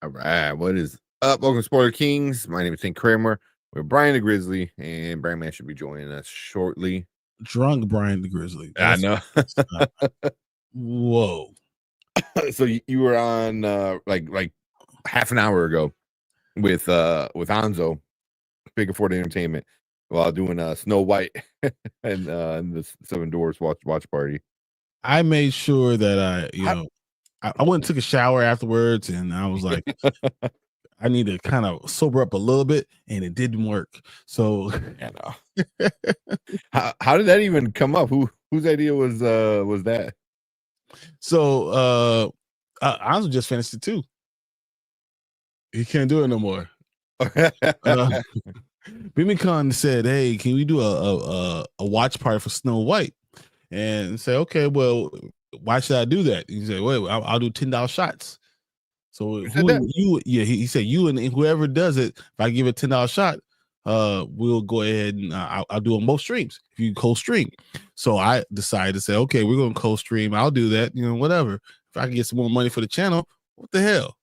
All right, what is up? Welcome to Spoiler Kings. My name is St. Kramer. We're Brian the Grizzly, and Brian Man should be joining us shortly. Drunk Brian the Grizzly. I know. Whoa. So you were on like half an hour ago with Anzo, Big Ford Entertainment, while doing Snow White and the Seven Doors watch party. I made sure that I went and took a shower afterwards, and I was like, I need to kind of sober up a little bit, and it didn't work. So, how did that even come up? Whose idea was that? So, Anzo just finished it too. He can't do it no more. Bimicon said, "Hey, can we do a watch party for Snow White?" And say, "Okay, well, why should I do that?" He said, "Well, I'll do $10 shots." So he said you and whoever does it, if I give a $10 shot, we'll go ahead and I'll do them both streams if you co-stream. So I decided to say, okay, we're gonna co-stream. I'll do that, whatever. If I can get some more money for the channel, what the hell?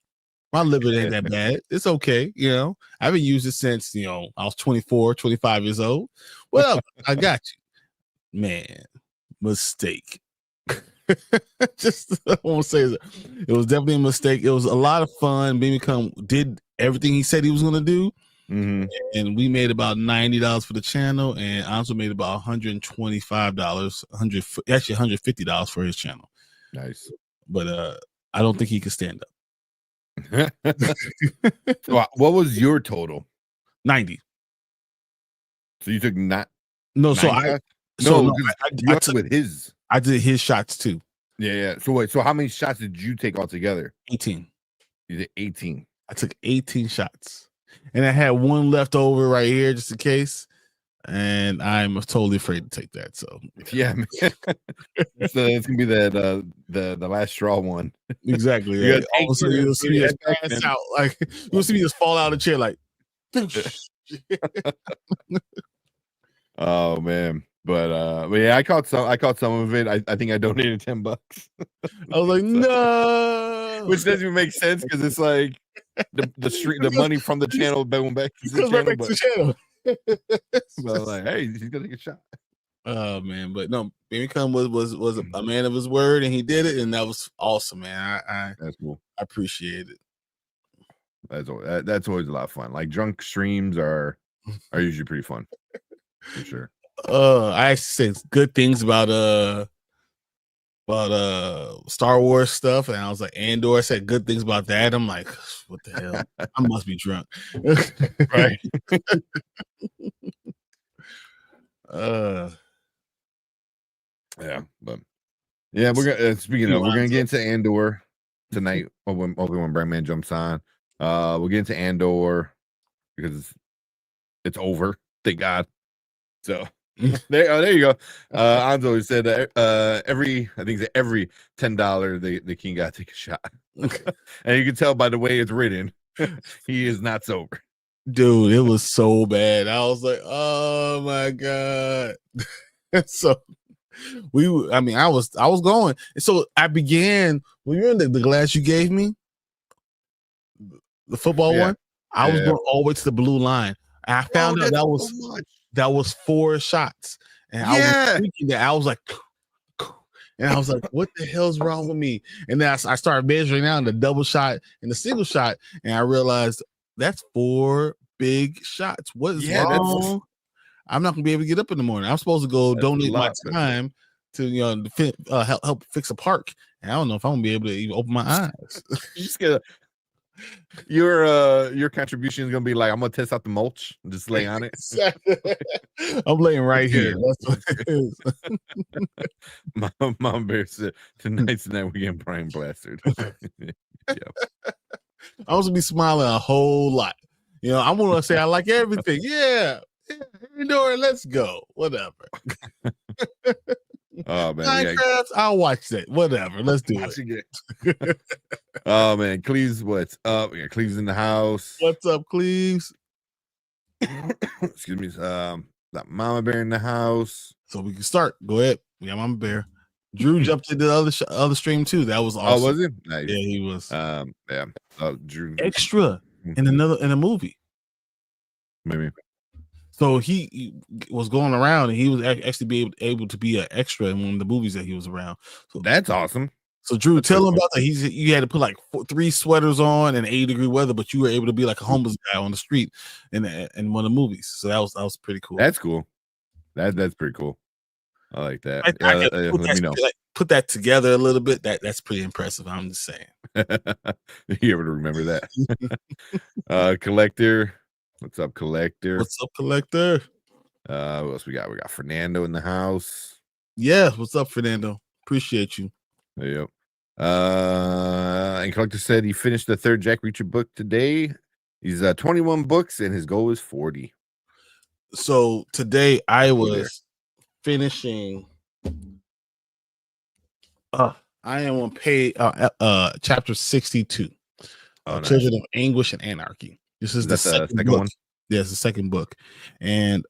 My living ain't that bad. It's okay, I haven't used it since I was 24, 25 years old. Well, I got you, man. Mistake. Just I won't say it was definitely a mistake. It was a lot of fun. Bimicon did everything he said he was gonna do. Mm-hmm. And we made about $90 for the channel, and Anzo made about $125, actually $150 for his channel. Nice. But I don't think he could stand up. What was your total? 90. So you took not no, so I took with his. I did his shots too. Yeah. So wait, so how many shots did you take altogether? 18. You did 18. I took 18 shots. And I had one left over right here just in case. And I'm totally afraid to take that. So yeah, man. So it's gonna be the last straw one. Exactly. Like, all of a sudden you'll see me just pass out. Like you'll see me just fall out of the chair like oh man. But yeah, I caught some of it. I think I donated $10. I was like, no, which doesn't even make sense because it's like the money from the channel going back to the channel. So like, hey, he's gonna take a shot. Oh man, but no, Bimicon was a man of his word, and he did it, and that was awesome, man. That's cool. I appreciate it. That's always a lot of fun. Like drunk streams are usually pretty fun, for sure. I actually said good things about Star Wars stuff, and I was like, Andor said good things about that. I'm like, what the hell? I must be drunk. Right. Yeah, but yeah, we're gonna speaking of, we're gonna get into Andor tonight when Brian Man jumps on. We'll get into Andor because it's over, thank God. So there you go. Anzo said every $10 the king got to take a shot. And you can tell by the way it's written, he is not sober. Dude, it was so bad. I was like, oh my God. So I was going. So I began when you're in the glass you gave me, the football one. I was going all the way to the blue line. I found out that was 4 shots, and I was thinking that I was like, and I was like, what the hell's wrong with me? And then I started measuring out the double shot and the single shot, and I realized that's 4 big shots. What is wrong? I'm not gonna be able to get up in the morning. I'm supposed to go donate my time to help fix a park, and I don't know if I'm gonna be able to even open my eyes. You just gotta. Your contribution is gonna be like, I'm gonna test out the mulch and just lay on it. I'm laying right here. That's what it is. Mom Bear said tonight's the night we're getting Brian blasted. I'm gonna be smiling a whole lot. I'm gonna say I like everything. Yeah, Andor, let's go. Whatever. Oh man, Minecraft, I'll watch that. Whatever, let's do it. Oh man, Cleves, what's up? Yeah, Cleves in the house. What's up, Cleves? Excuse me. Got Mama Bear in the house. So we can start. Go ahead. We got Mama Bear. Drew jumped into the other stream too. That was awesome. Oh, was he? Nice. Yeah, he was. Yeah. Drew Extra in a movie. Maybe. So he was going around, and he was actually able to be an extra in one of the movies that he was around. So that's awesome. So Drew, tell him about that. You had to put like 3 sweaters on in 80-degree weather, but you were able to be like a homeless guy on the street in one of the movies. So that was pretty cool. That's cool. That's pretty cool. I like that. Let me know. Put that together a little bit. That's pretty impressive. I'm just saying. You able to remember that? Collector. What's up, Collector? What's up, Collector? What else we got? We got Fernando in the house. Yeah, what's up, Fernando? Appreciate you. Yep. And Collector said he finished the 3rd Jack Reacher book today. He's 21 books and his goal is 40. So today I was finishing. I am on page chapter 62. Nice. Children of Anguish and Anarchy. This is the second book. One. Yeah, it's the second book. And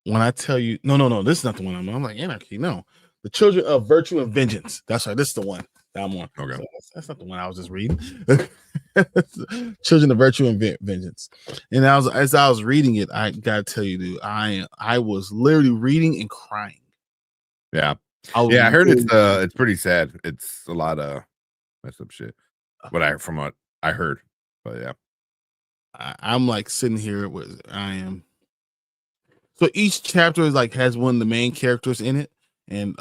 when I tell you, no, this is not the one I'm like Anarchy. No, the Children of Virtue and Vengeance. That's right. This is the one that I'm on. Okay, so that's not the one I was just reading. Children of Virtue and Vengeance. And as I was reading it, I gotta tell you, dude, I was literally reading and crying. Yeah, I heard it's pretty sad. It's a lot of messed up shit. What I heard, but yeah. I'm like sitting here with I am. So each chapter is like has one of the main characters in it, and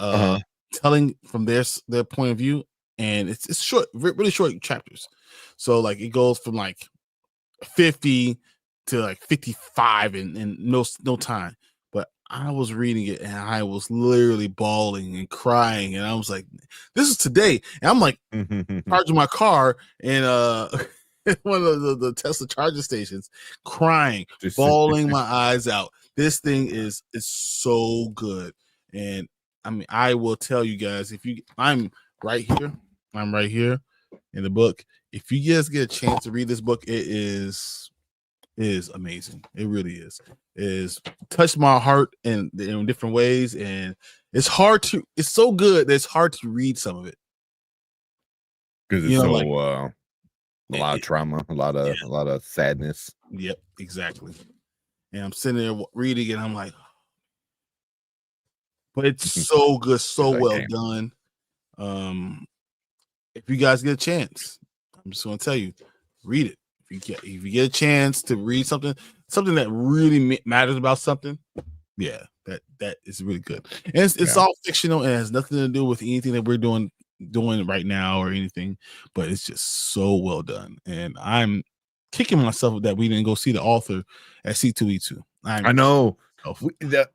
telling from their point of view, and it's short, really short chapters. So like it goes from like 50 to like 55 in no time. But I was reading it and I was literally bawling and crying, and I was like, "This is today." And I'm like charging my car and one of the Tesla charging stations, crying, bawling my eyes out. This thing is so good. And I mean, I will tell you guys, I'm right here in the book. If you guys get a chance to read this book, it is amazing. It really is. It is touched my heart in different ways, and it's so good that it's hard to read some of it. Because it's a lot of trauma, a lot of sadness. Yep, exactly. And I'm sitting there reading it, and I'm like, but it's so good, so well done. If you guys get a chance, I'm just gonna tell you, read it. If you get a chance to read something that really matters about something, yeah, that is really good. And it's all fictional and it has nothing to do with anything that we're doing right now or anything, but it's just so well done. And I'm kicking myself that we didn't go see the author at C2E2. I know.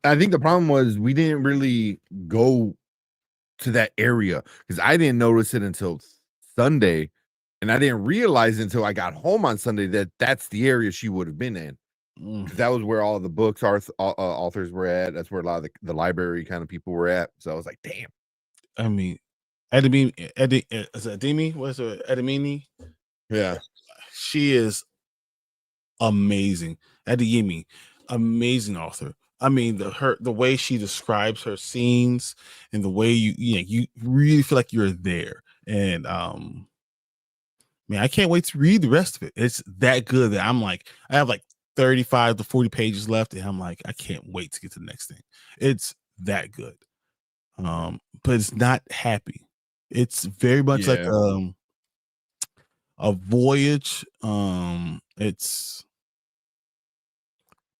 I think the problem was we didn't really go to that area because I didn't notice it until Sunday, and I didn't realize until I got home on Sunday that that's the area she would have been in. Because that was where all the books authors were at. That's where a lot of the library kind of people were at. So I was like, damn. I mean, Edimini? What's it? Edimini? Yeah. She is amazing. Ediyemi, amazing author. I mean, the way she describes her scenes and the way you really feel like you're there. And man, I can't wait to read the rest of it. It's that good that I'm like, I have like 35 to 40 pages left, and I'm like, I can't wait to get to the next thing. It's that good. But it's not happy. It's very much like a voyage. It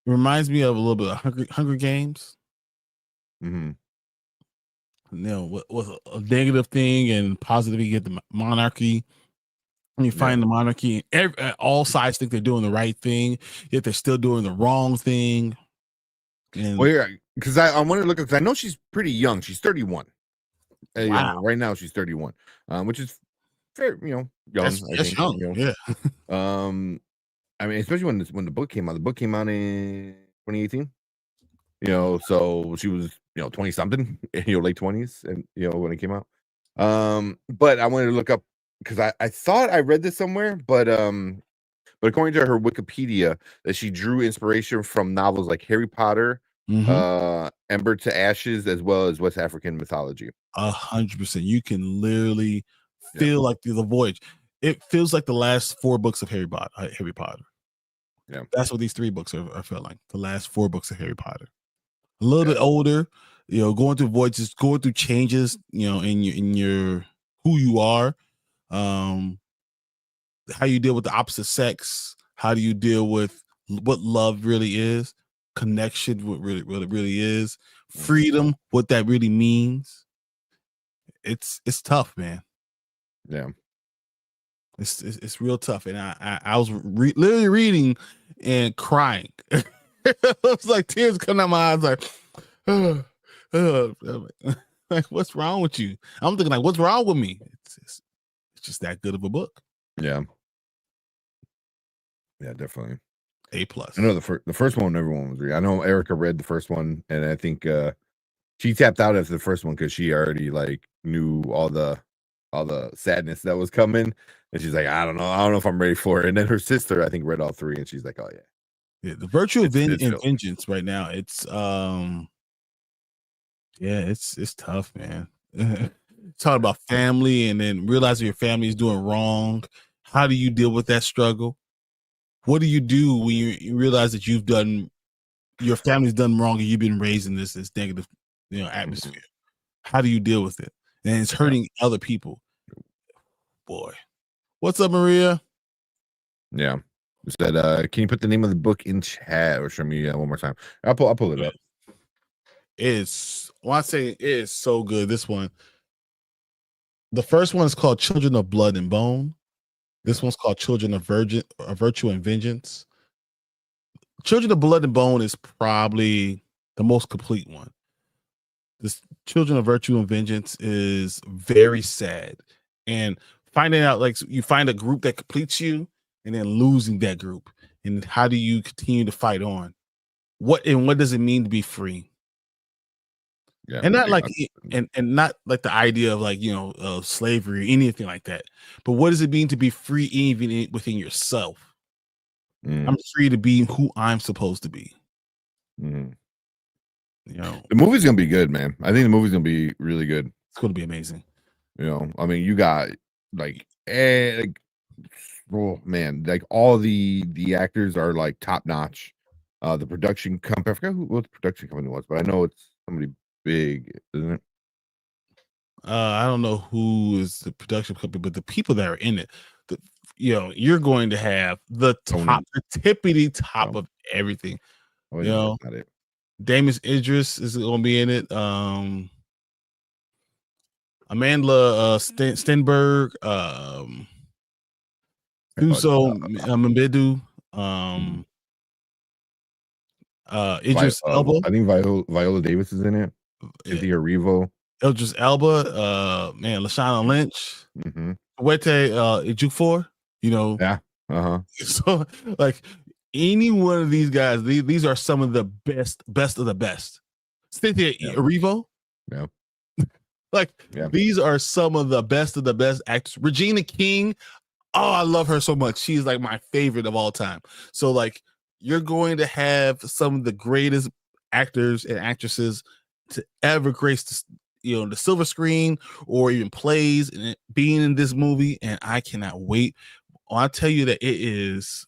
reminds me of a little bit of Hunger Games. Mm-hmm. With a negative thing and positive, you get the monarchy. And you find the monarchy, and all sides think they're doing the right thing, yet they're still doing the wrong thing. And because I want to look, because I know she's pretty young. She's 31. Wow. Right now she's 31, which is fair, young. That's young. Yeah. I mean, especially when the book came out. The book came out in 2018. So she was 20 something, late 20s, and when it came out. But I wanted to look up because I thought I read this somewhere, but according to her Wikipedia, that she drew inspiration from novels like Harry Potter, Ember to Ashes, as well as West African mythology. 100%. You can literally feel like the voyage. It feels like the last 4 books of Harry Potter. Yeah, that's what these 3 books are felt like. The last 4 books of Harry Potter. A little bit older, going through voyages, going through changes, in your who you are, how you deal with the opposite sex, how do you deal with what love really is, connection, what really is, freedom, what that really means. It's tough, man. Yeah. It's real tough, and I was literally reading and crying. It was like tears coming out my eyes, like what's wrong with you? I'm thinking like, what's wrong with me? It's just that good of a book. Yeah, definitely A+. I know the first one everyone was reading. I know Erica read the first one, and I think she tapped out after the first one because she already like knew all the sadness that was coming, and she's like, I don't know if I'm ready for it. And then her sister, I think, read all 3, and she's like, oh yeah, the Virtue of Vengeance right now. It's it's tough, man. Talking about family, and then realizing your family is doing wrong. How do you deal with that struggle? What do you do when you realize that your family's done wrong and you've been raised in this negative, atmosphere? How do you deal with it? And it's hurting other people. Boy, what's up, Maria? Yeah, said, can you put the name of the book in chat or show me one more time? I'll pull it up. I say it is so good. This one, the first one is called Children of Blood and Bone. This one's called Children of Virtue and Vengeance. Children of Blood and Bone is probably the most complete one. This Children of Virtue and Vengeance is very sad, and finding out, like, you find a group that completes you and then losing that group, and how do you continue to fight on? What does it mean to be free? Yeah, and not like and not like the idea of like slavery or anything like that, but what does it mean to be free even within yourself? I'm free to be who I'm supposed to be. The movie's gonna be good, man. I think the movie's gonna be really good. It's gonna be amazing. I mean, you got oh man, like all the actors are like top notch. The production company, I forgot what the production company was, but I know it's somebody big, isn't it? I don't know who is the production company, but the people that are in it, you're going to have the tippity top of everything. Not it. Damon Idris is going to be in it. Amanda Stenberg, Uso Mbedu, Idris Elba. I think Viola Davis is in it. Cynthia Erivo. Idris Elba, Lashana Lynch, Wete Ejiofor, Yeah. So like any one of these guys, these are some of the best of the best. Cynthia Erivo. Yeah. These are some of the best actors. Regina King. Oh, I love her so much. She's like my favorite of all time. So like you're going to have some of the greatest actors and actresses to ever grace the silver screen or even plays and being in this movie, and I cannot wait. I'll tell you that it is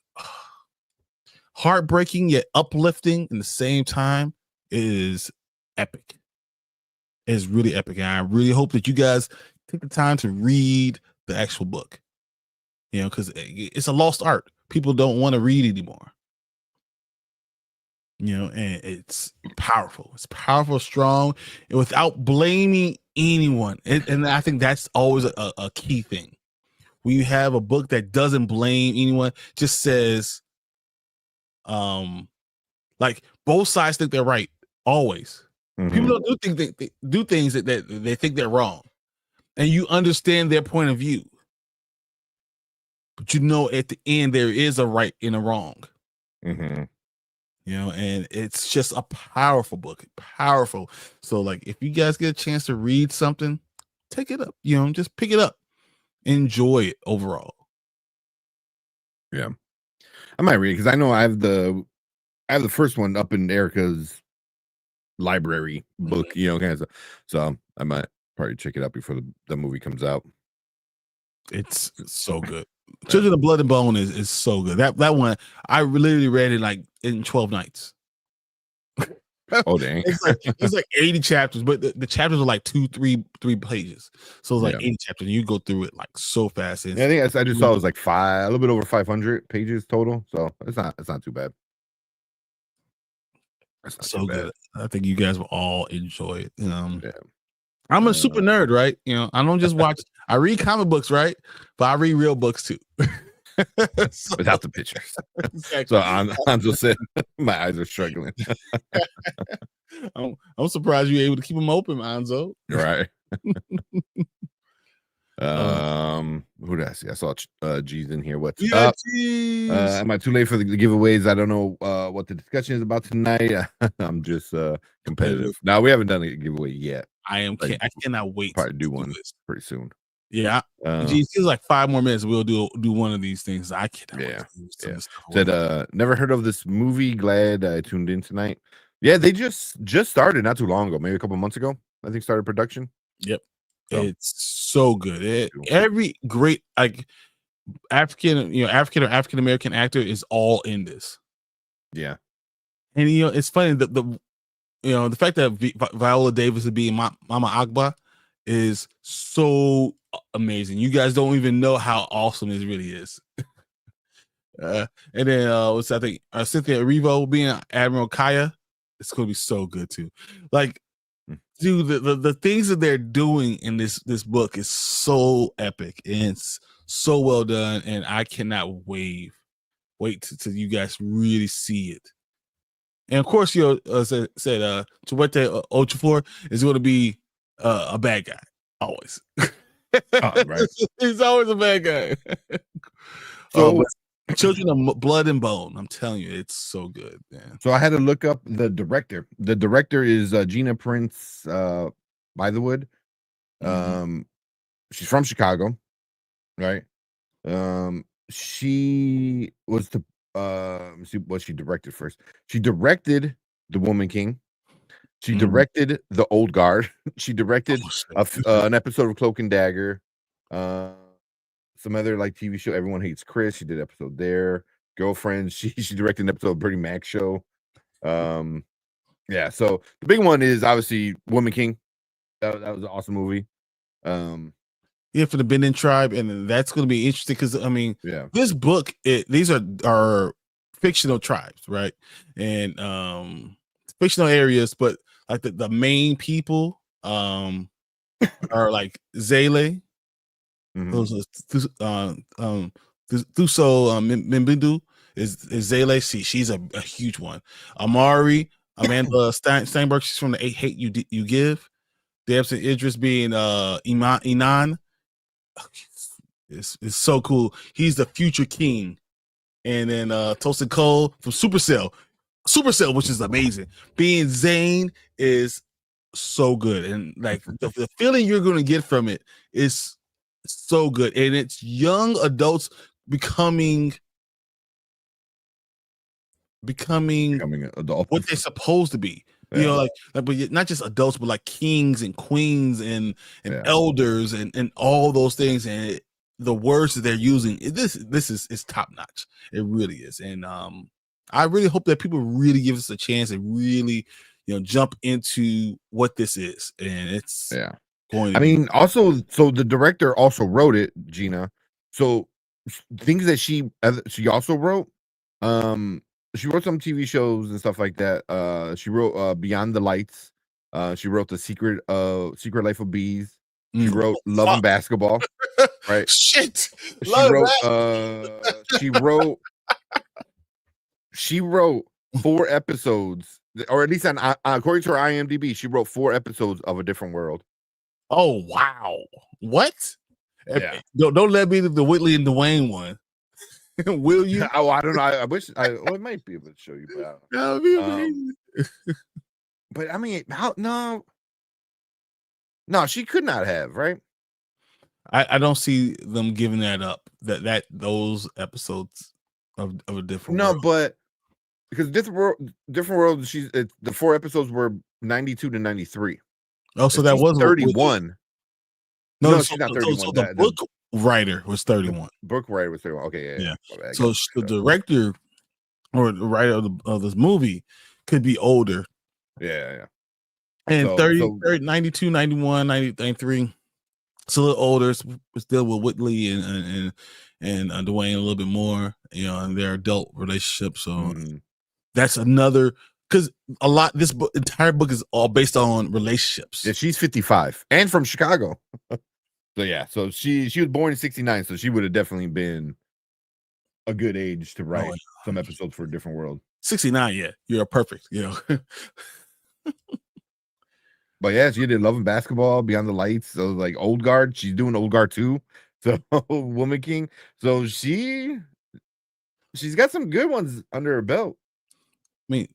heartbreaking yet uplifting in the same time. It is epic. It is really epic, and I really hope that you guys take the time to read the actual book. Because it's a lost art. People don't want to read anymore. And it's powerful. It's powerful, strong, and without blaming anyone. And I think that's always a key thing. When you have a book that doesn't blame anyone, just says, like both sides think they're right always. People don't do things that they think they're wrong, and you understand their point of view. But at the end there is a right and a wrong. And it's just a powerful book, powerful. So like, if you guys get a chance to read something, take it up. Just pick it up, enjoy it overall. Yeah, I might read it because I know I have the first one up in Erica's library book, you know, kind of stuff. So I might probably check it out before the movie comes out. It's so good. Children of Blood and Bone is so good. That one I literally read it like in 12 nights. Oh dang! It's like 80 chapters, but the chapters are like three pages. So it's like 80 chapters. You go through it like so fast. I think I just saw it was like a little bit over 500 pages total. So it's not too bad. It's not so good. I think you guys will all enjoy it. Yeah. I'm a super nerd, right? You know, I don't just watch. I read comic books, right? But I read real books too. So, without the pictures. Exactly. So Anzo said, my eyes are struggling. I'm surprised you're able to keep them open, Anzo. Right. Who did I see? I saw G's in here. What's up? Am I too late for the giveaways? I don't know what the discussion is about tonight. I'm just competitive. Now we haven't done a giveaway yet. I cannot wait. Probably do one pretty soon. Yeah, it feels like 5 more minutes. We'll do one of these things. I cannot. Yeah. Said never heard of this movie. Glad I tuned in tonight. Yeah, they just started not too long ago, maybe a couple months ago. I think started production. Yep, so. It's so good. Every great like African or African American actor is all in this. Yeah, and it's funny that the fact that Viola Davis is being Mama Agba is so amazing. You guys don't even know how awesome this really is. And then I think Cynthia Erivo being Admiral Kaya, it's gonna be so good too. Like, dude, the things that they're doing in this book is so epic and it's so well done, and I cannot wait till you guys really see it. And of course, said Chiwetel Ejiofor is going to be a bad guy always. Right. He's always a bad guy. So Children of Blood and Bone, I'm telling you, it's so good, man. So I had to look up the director. The director is Gina Prince Bythewood. She's from Chicago, right? She was the let me see what she directed first. She directed The Woman King. She directed The Old Guard. She directed an episode of Cloak and Dagger. Some other like TV show, Everyone Hates Chris. She did an episode there. Girlfriends. She directed an episode of Bernie Mac Show. Yeah. So the big one is obviously Woman King. That was an awesome movie. Yeah, for the Benin tribe, and that's going to be interesting because I mean, this book, these are fictional tribes, right? And fictional areas, but like the main people are like Zele, Thuso Mbindu is Zele. She's a huge one. Amari, Amanda Steinberg, she's from the Hate You Give. Damson Idris being Inan. It's so cool. He's the future king. And then Tosin Cole from Supercell, which is amazing. Being Zane is so good, and like the feeling you're going to get from it is so good. And it's young adults becoming adults, what they're supposed to be. You know, like but not just adults, but like kings and queens and elders and all those things. And the words that they're using, this is top notch. It really is. And I really hope that people really give us a chance and really, jump into what this is. And it's going to be also, so the director also wrote it, Gina. So things that she also wrote, she wrote some TV shows and stuff like that. She wrote Beyond the Lights. She wrote The Secret Life of Bees. She wrote Love and Basketball. Right? Shit. She wrote 4 episodes, or at least according to her IMDb, she wrote 4 episodes of A Different World. Oh wow! What? Yeah. Don't let me do the Whitley and Dwayne one. Will you? Oh, I don't know. I wish I might be able to show you, but that would be amazing. But I mean, no, she could not have, right? I don't see them giving that up. Those episodes of A Different World. But because different world, the 4 episodes were 92 to 93. Oh, so that she's was 31. No, she's not 31. So the book writer was 31. The book writer was 31. Okay, yeah. So the director or the writer of this movie could be older. Yeah. And 30, 92, 91, 93. It's a little older. It's still with Whitley and Dwayne a little bit more, and their adult relationship. So that's another, because this entire book is all based on relationships. Yeah, she's 55 and from Chicago. So she was born in 69, so she would have definitely been a good age to write some episodes for a different world. 69, yeah, you're perfect, But yeah, she did Love and Basketball, Beyond the Lights. So like Old Guard, she's doing Old Guard too. So Woman King. So she's got some good ones under her belt. I mean,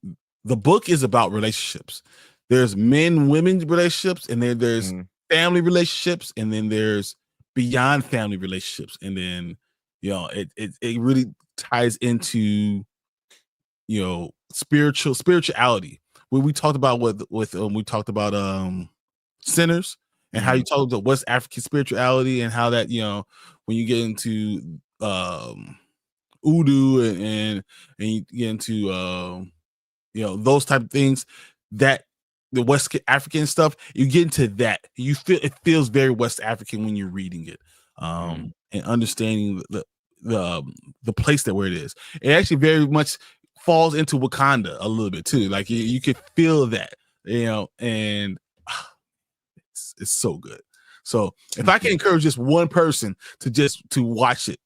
the book is about relationships. There's men-women relationships, and then there's family relationships, and then there's beyond family relationships, and then it really ties into spirituality. When we talked about we talked about sinners and how you talked about what's African spirituality and how that when you get into Udu and you get into those type of things, that the West African stuff, you get into that, it feels very West African when you're reading it, and understanding the place where it is. It actually very much falls into Wakanda a little bit too. Like you could feel that, and it's so good. So if I can encourage just one person to watch it,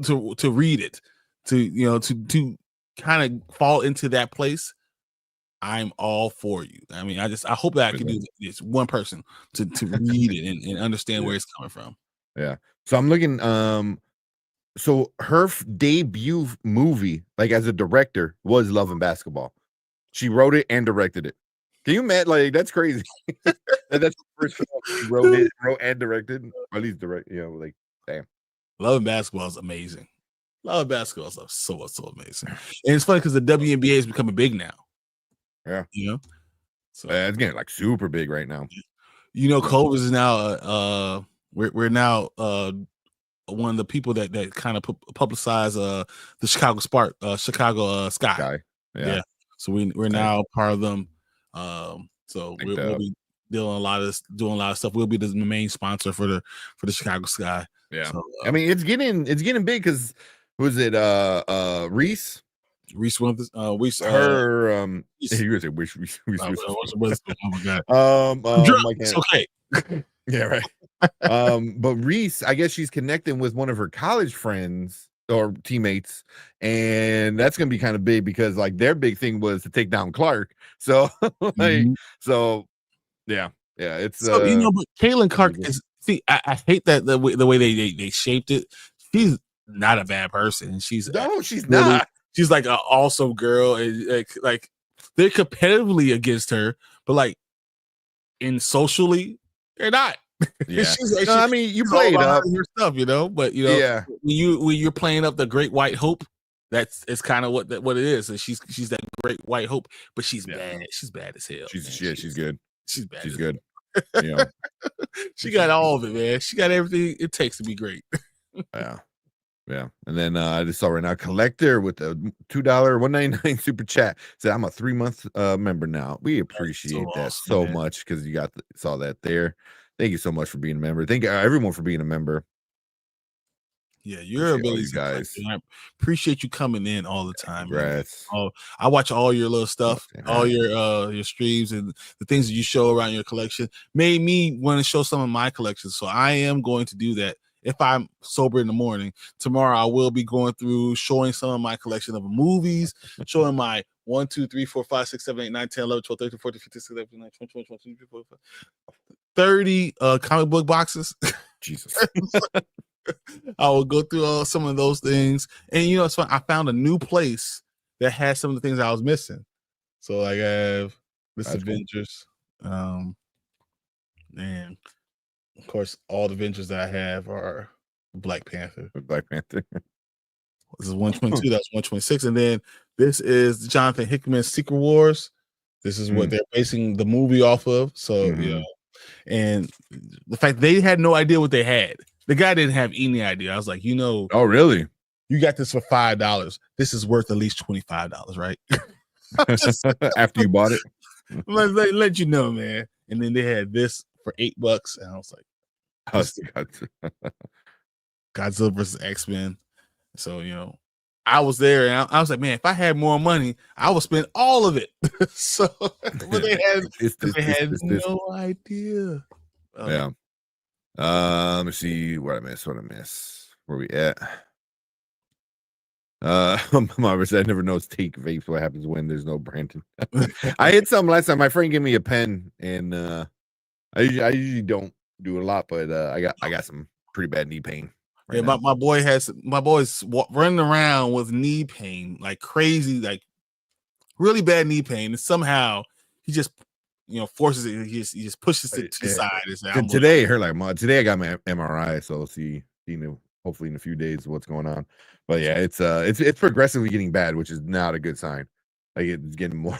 to read it, to kind of fall into that place, I'm all for you. I mean, I hope that I can do this one person to read it and understand where it's coming from. Yeah. So I'm looking. So her debut movie, like as a director, was Love and Basketball. She wrote it and directed it. Can you imagine? Like that's crazy. That's the first film she wrote and directed, or at least direct. Like damn. Love and Basketball is amazing. Love and Basketball is so amazing, and it's funny because the WNBA is becoming big now. Yeah, so it's getting like super big right now. Cove is now we're now one of the people that kind of publicize the Chicago Sky. Yeah. So we're now part of them. So we'll be doing a lot of stuff. We'll be the main sponsor for the Chicago Sky. Yeah. So, I mean, it's getting big because who is it? Reese. Reese Witherspoon. You would say Reese. Oh my god. It's okay. Yeah, right. But Reese, I guess she's connecting with one of her college friends or teammates, and that's gonna be kind of big because like their big thing was to take down Clark. So yeah. It's but Caitlin Clark is. See, I hate that the way they shaped it. She's not a bad person. She's not. She's like an awesome girl, and like they're competitively against her, but like in socially, they're not. Yeah, I mean, you play it up your stuff, but yeah, when you're playing up the Great White Hope, it's kind of what it is. And she's that Great White Hope, but she's bad. She's bad as hell. She's good. She's bad. She's good. She got all of it, man. She got everything it takes to be great. Yeah. And then I just saw right now Collector with a $2 $1.99 super chat said I'm a 3-month member now. We appreciate that so much because you saw that there. Thank you so much for being a member. Thank you everyone for being a member. Yeah, you're amazing, guys. I appreciate you coming in all the time. I watch all your little stuff, all your streams and the things that you show around your collection. Made me want to show some of my collection. So I am going to do that. If I'm sober in the morning, tomorrow I will be going through showing some of my collection of movies, showing my 1, 2, 3, 4, 5, 6, 7, 8, 9, 10, 11, 12, 13, 14, 15, 16, 17, 19, 20, 21, 22, 23, 24, 30 comic book boxes. Jesus. I will go through some of those things. And it's fun. I found a new place that has some of the things I was missing. So like I have this Avengers. And of course, all the Avengers that I have are Black Panther. This is 122. That's 126. And then this is Jonathan Hickman's Secret Wars. This is what they're basing the movie off of. So and the fact they had no idea what they had. The guy didn't have any idea. I was like, oh really? You got this for $5. This is worth at least $25, right? After you bought it, let you know, man. And then they had this for $8, and I was like, Godzilla versus X-Men. So I was there, and I was like, man, if I had more money, I would spend all of it. So, but they had no idea. Yeah. Let me see what I miss. Where we at? Mama said, I never know it's take vapes. What happens when there's no Brandon? I hit some last time. My friend gave me a pen, and I usually don't do a lot, but I got some pretty bad knee pain. Right yeah, my boy's running around with knee pain like crazy, like really bad knee pain, and somehow he just forces it. He just pushes it to the side. Today I got my MRI, so see hopefully in a few days what's going on. But yeah, it's progressively getting bad, which is not a good sign. Like it's getting more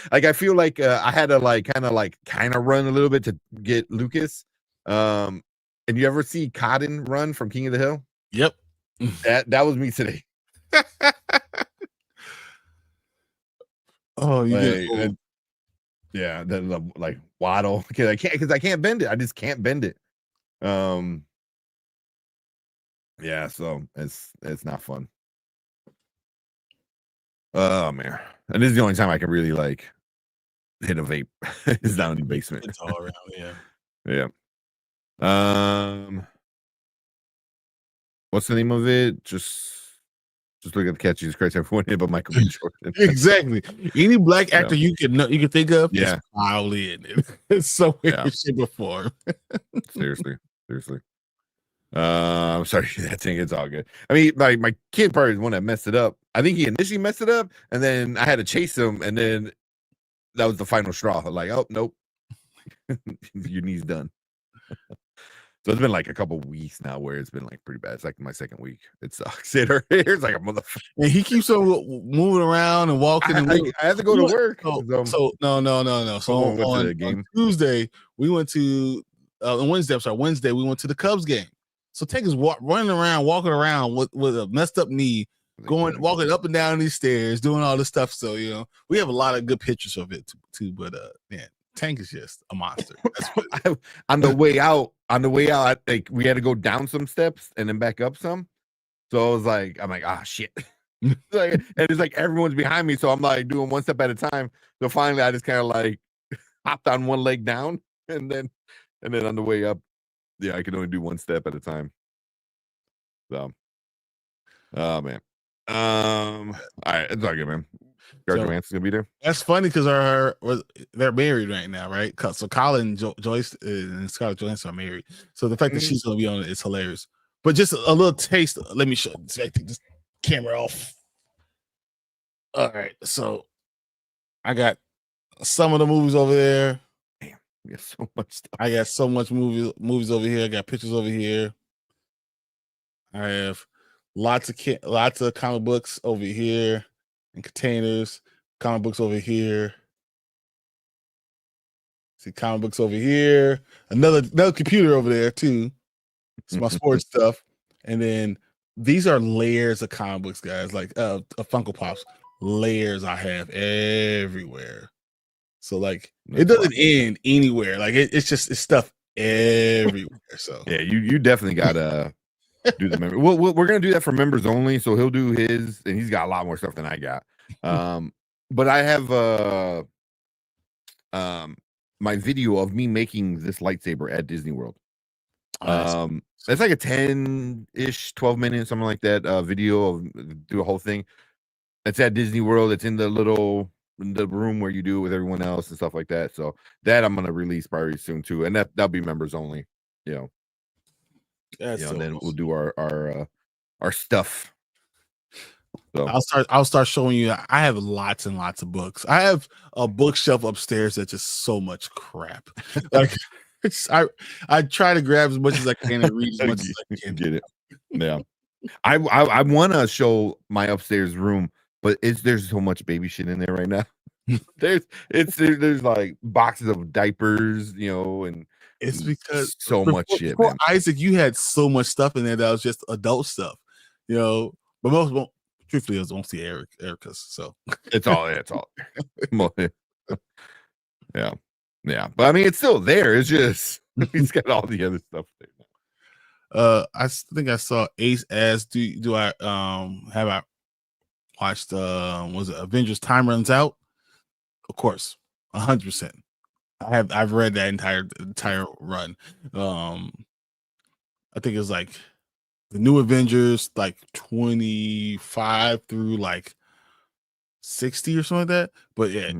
like I feel like I had to kind of run a little bit to get Lucas. And you ever see Cotton run from King of the Hill? Yep. That was me today. Oh, you did. Yeah, then like waddle because I can't bend it. I just can't bend it. Yeah, so it's not fun. Oh man, and this is the only time I can really like hit a vape. It's down in the basement. It's all around, yeah. Yeah. What's the name of it? Just look at the catch. Jesus Christ, everyone hit but Michael B. Jordan. Exactly. Any black actor you can think of, yeah, is probably in it. It's so weird shape or form. Seriously. I'm sorry, that thing. It's all good. I mean, my kid probably is the one that messed it up. I think he initially messed it up, and then I had to chase him, and then that was the final straw. Like, oh nope, your knee's done. So it's been like a couple weeks now where it's been like pretty bad. It's like my second week. It sucks. It hurts like a motherfucker. And he keeps on moving around and walking. I have to go to work. So no. So on Tuesday we went to Wednesday we went to the Cubs game. So Tank is running around, walking around with a messed up knee, walking up and down these stairs, doing all this stuff. So we have a lot of good pictures of it too. But man, Tank is just a monster. On the way out, we had to go down some steps and then back up some. So I'm like, ah, shit. And it's like everyone's behind me, so I'm like doing one step at a time. So finally, I just kind of like hopped on one leg down, and then on the way up, yeah, I can only do one step at a time. So, oh man, all right, it's all good, man. Johansson's gonna be there. That's funny because they're married right now, right? So Colin Joyce and Scarlett Johansson are married. So the fact that she's gonna be on it is hilarious. But just a little taste. Let me show. Take this camera off. All right, so I got some of the movies over there. Damn, we got so much stuff. I got so much movies over here. I got pictures over here. I have lots of comic books over here and containers. Comic books over here. See comic books over here. Another computer over there too. It's my sports stuff. And then these are layers of comic books, guys. Like Funko Pops. Layers I have everywhere. So like it doesn't end anywhere. Like it's stuff everywhere. So yeah, you definitely gotta do the member. We're gonna do that for members only. So he'll do his, and he's got a lot more stuff than I got. But I have my video of me making this lightsaber at Disney World. That's like a 10-ish, 12 minutes, something like that. Video of do a whole thing. It's at Disney World. It's in the room where you do it with everyone else and stuff like that. So that I'm gonna release probably soon too, and that'll be members only. And then we'll do our stuff. So I'll start showing you. I have lots and lots of books. I have a bookshelf upstairs that's just so much crap. Like I try to grab as much as I can and read as much as I can. Get it? Yeah. I want to show my upstairs room, but there's so much baby shit in there right now. there's like boxes of diapers, and It's because so much shit, before man. Isaac, you had so much stuff in there that was just adult stuff, But truthfully, it was mostly Erica's. So It's all. Yeah, yeah. But I mean, it's still there. It's just he's got all the other stuff there. think I saw Ace as do I have I watched was it Avengers Time Runs Out? Of course, 100%. I've read that entire run. I think it was like the New Avengers, like 25 through like 60 or something like that. But yeah,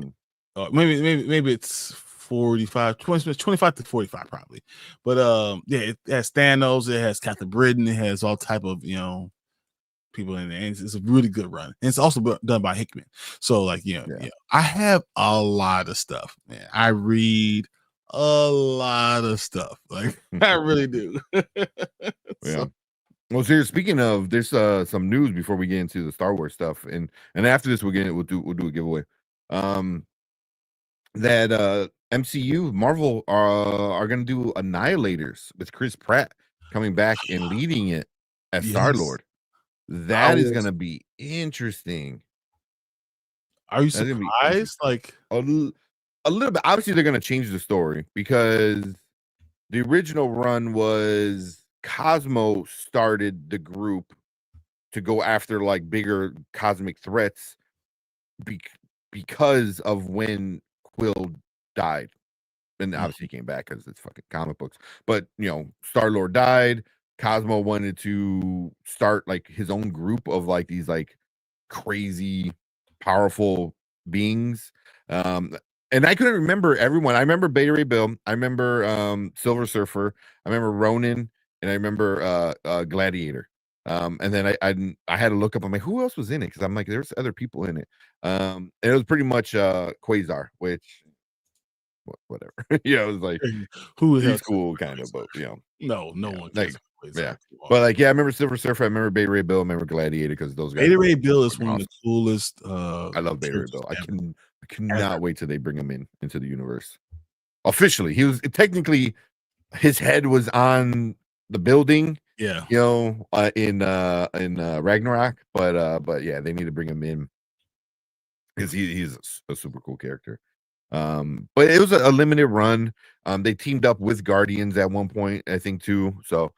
maybe it's 25 to 45 probably. But yeah, it has Thanos, it has Captain Britain, it has all type of people in it. And it's a really good run. And it's also done by Hickman. So like I have a lot of stuff, man. I read a lot of stuff. Like I really do. Yeah. Well, so speaking of, there's some news before we get into the Star Wars stuff, and after this we'll do a giveaway. That MCU Marvel are gonna do Annihilators with Chris Pratt coming back and leading it as Star-Lord. That is gonna be interesting. Are you surprised? Like a little bit. Obviously, they're gonna change the story because the original run was Cosmo started the group to go after like bigger cosmic threats because of when Quill died. And obviously he came back because it's fucking comic books. But Star-Lord died. Cosmo wanted to start like his own group of like these like crazy powerful beings. And I couldn't remember everyone. I remember Beta Ray Bill. I remember Silver Surfer. I remember Ronin, and I remember Gladiator. And then I had to look up. I'm like, who else was in it? Because I'm like, there's other people in it. And it was pretty much Quasar, which whatever. It was like he's cool, kind of, but no one like, cares. Yeah, but like, I remember Silver Surfer. I remember Beta Ray Bill. I remember Gladiator because those guys. Beta Ray Bill is one of the coolest. I love Beta Ray Bill. I cannot wait till they bring him into the universe. Officially, he was technically his head was on the building. Yeah, in Ragnarok, but yeah, they need to bring him in because he's a super cool character. But it was a limited run. They teamed up with Guardians at one point, I think, too. So,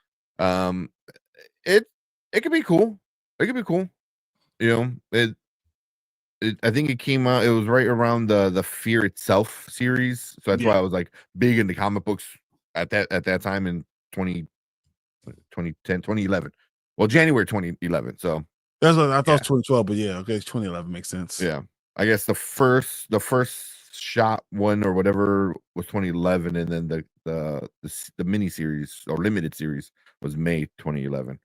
it could be cool. It could be cool. I think it came out. It was right around the Fear Itself series, so that's why I was like big into comic books at that time in 2010, 2011. Well, January 2011. So that's what I thought. It was 2012, but yeah, okay, 2011 makes sense. Yeah, I guess the first shot one or whatever was 2011, and then the mini series or limited series was May 2011.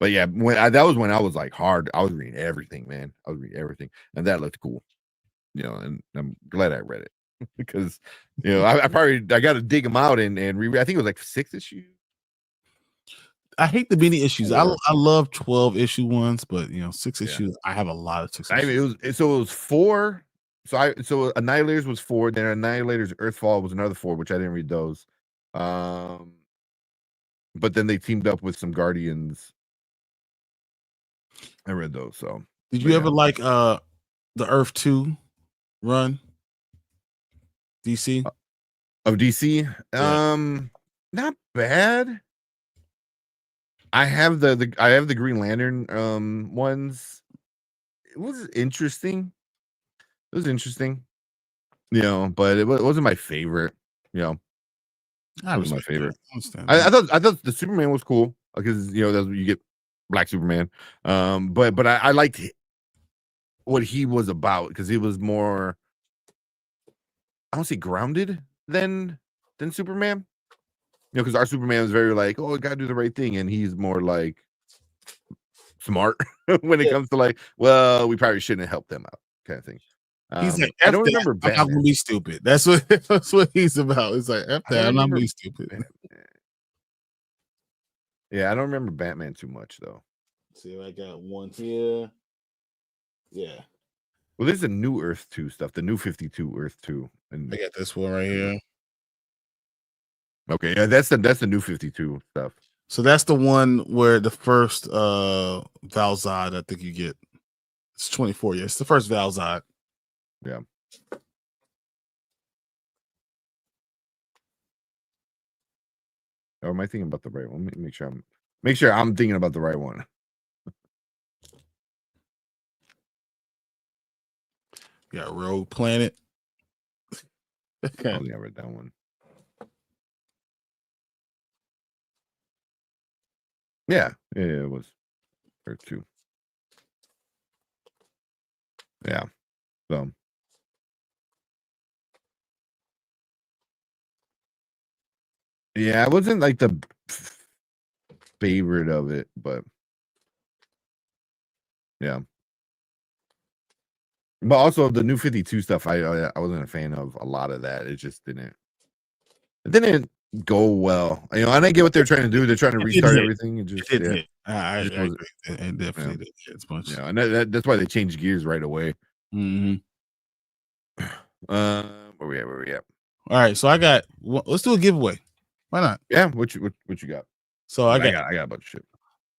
But yeah, that was when I was like hard. I was reading everything, man. I was reading everything, and that looked cool. And I'm glad I read it because I got to dig them out and reread. I think it was like 6 issues. I hate the mini issues. I love 12-issue ones, but 6 issues. I have a lot of 6 issues. It was 4. So Annihilators was 4. Then Annihilators Earthfall was another 4, which I didn't read those. But then they teamed up with some Guardians. I read those. So did you ever like the Earth 2 run? DC? Of DC? Not bad. I have the Green Lantern ones. It was interesting. It was interesting. But it wasn't my favorite. It wasn't my favorite. I thought the Superman was cool because that's what you get, Black Superman. But I liked what he was about because he was more, I don't say grounded than Superman. Because our Superman was very like, oh, gotta do the right thing, and he's more like smart when it comes to like, well, we probably shouldn't help them out, kind of thing. He's like, I don't remember Batman. I'm not gonna be stupid. That's what he's about. It's like, F that, I'm not gonna be stupid. Yeah, I don't remember Batman too much though. See, I got one here. Yeah. Well, there's a new Earth 2 stuff, the new 52 Earth 2. And I got this one right here. okay, yeah, that's the new 52 stuff. So that's the one where the first Valzad, I think you get. It's 24. Yeah, it's the first Valzad. Yeah. Or am I thinking about the right one? Let me make sure I'm thinking about the right one. Yeah, Rogue Planet. I think I read that one. Yeah, it was Earth 2. Yeah. So yeah, I wasn't like the favorite of it, but yeah. But also the new 52 stuff, I wasn't a fan of a lot of that. It just didn't go well. You know, I didn't get what they're trying to do. They're trying to restart everything. It just I agree. It definitely did as much. Yeah, and that's why they changed gears right away. Mm-hmm. Where we at? All right, so I got. Let's do a giveaway. Why not? Yeah, what you got? So I got a bunch of shit.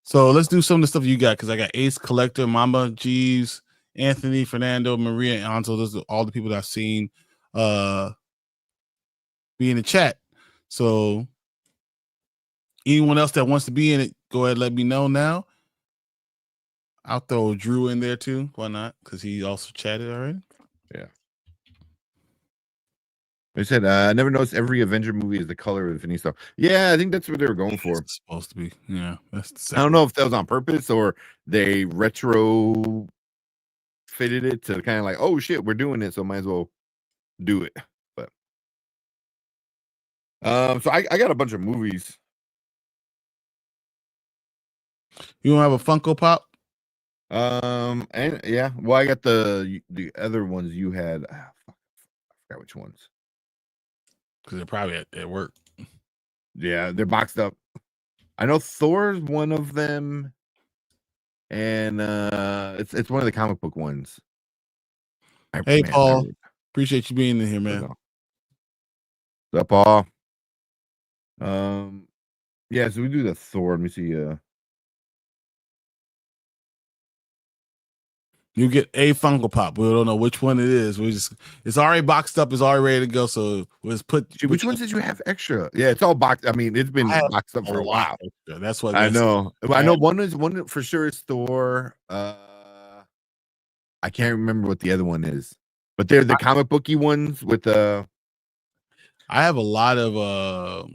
So let's do some of the stuff you got because I got Ace Collector, Mama, Jeeves, Anthony, Fernando, Maria, and Anto. Those are all the people that I've seen be in the chat. So anyone else that wants to be in it, go ahead and let me know now. I'll throw Drew in there too. Why not? Because he also chatted already. Yeah. They said, I never noticed every Avenger movie is the color of Infinity Star. Yeah, I think that's what they were going for. It's supposed to be. Yeah. I don't know if that was on purpose or they retro fitted it to kind of like, oh shit, we're doing it, so might as well do it. But so I got a bunch of movies. You don't have a Funko Pop? And yeah, well, I got the other ones you had. I forgot which ones. Because they're probably at work. Yeah, they're boxed up. I know Thor's one of them, and it's one of the comic book ones. Hey, Paul, appreciate you being in here, man. What's up, Paul? Yeah, so we do the Thor. Let me see. You get a Funko Pop. We don't know which one it is. It's already boxed up. It's already ready to go. So let's put. Which ones did you have extra? Yeah, it's all boxed. I mean, it's been boxed up for a while. Extra. That's what I know. I know one for sure is Thor. I can't remember what the other one is, but they're the comic booky ones with I have a lot of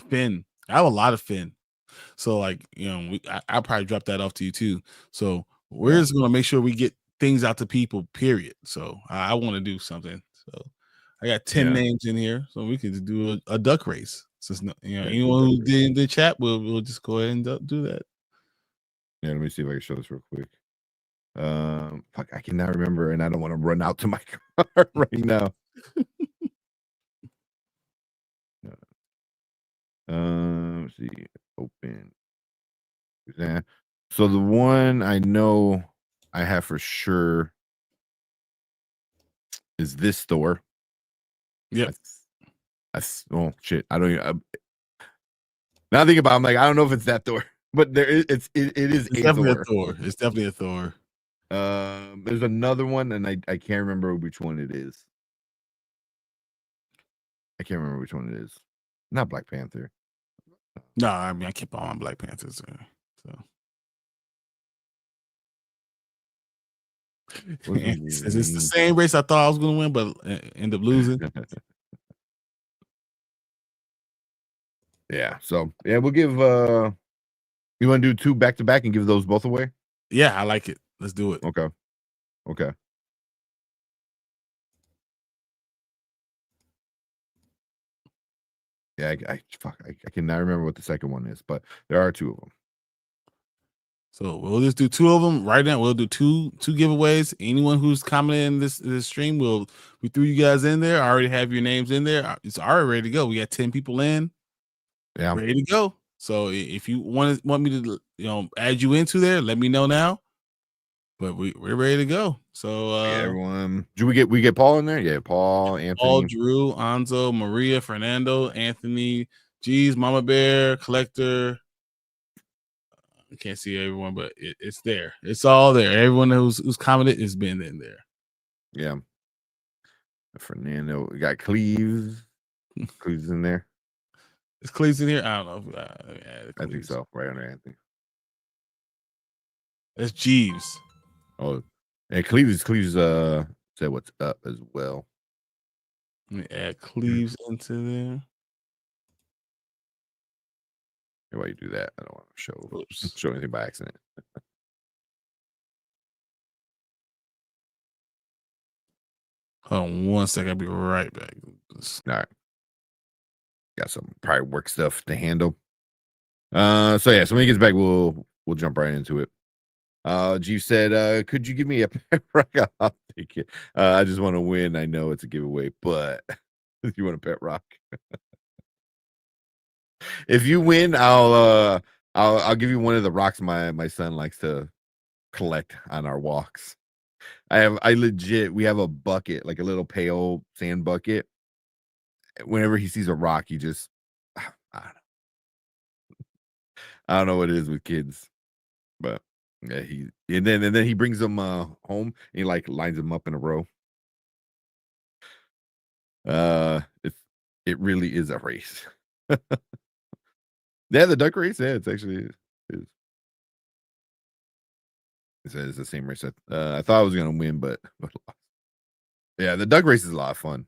Finn. I have a lot of Finn. So like, you know, I'll probably drop that off to you too. So we're just gonna make sure we get things out to people, period. So I want to do something. So I got 10 names in here, so we can just do a duck race. Since anyone who did in the chat, we'll just go ahead and do that. Yeah, let me see if I can show this real quick. Fuck, I cannot remember, and I don't want to run out to my car right now. Let's see, open. Yeah. So the one I know I have for sure is this store. Yeah. That's oh shit. I don't even. Now I think about it, I'm like, I don't know if it's that Thor, but there is. It is definitely a Thor. It's definitely a Thor. There's another one, and I can't remember which one it is. I can't remember which one it is. Not Black Panther. No, I mean I keep on Black Panthers. So it's the same race I thought I was going to win, but end up losing. Yeah. So yeah, we'll give. You want to do 2 back to back and give those both away? Yeah, I like it. Let's do it. Okay. Yeah, I cannot remember what the second one is, but there are 2 of them. So we'll just do 2 of them right now. We'll do two giveaways. Anyone who's commenting this stream, we threw you guys in there. I already have your names in there. It's already ready to go. We got 10 people in. Yeah, ready to go. So if you want me to add you into there, let me know now. But we're ready to go. So everyone. Do we get Paul in there? Yeah, Paul, Anthony, Paul, Drew, Anzo, Maria, Fernando, Anthony, G's, Mama Bear, Collector. I can't see everyone, but it's there. It's all there. Everyone who's commented has been in there. Yeah. Fernando. We got Cleves. Cleves in there. Is Cleves in here? I don't know. I think so. Right under Anthony. That's Jeeves. Oh, and Cleves said what's up as well. Let me add Cleves into there. Why you do that? I don't want to show anything by accident. Hold on 1 second. I'll be right back. All right. Got some probably work stuff to handle. So yeah, so when he gets back, we'll jump right into it. G said, could you give me a pet rock? I'll take it. I just want to win. I know it's a giveaway, but if you want a pet rock, if you win, I'll give you one of the rocks my son likes to collect on our walks. We have a bucket, like a little pale sand bucket. Whenever he sees a rock, he just I don't know what it is with kids, but yeah, and then he brings them home and he like lines them up in a row. It really is a race. Yeah, the duck race. Yeah, it's actually is. It's the same race. I thought I was gonna win, but lost. Yeah, the duck race is a lot of fun.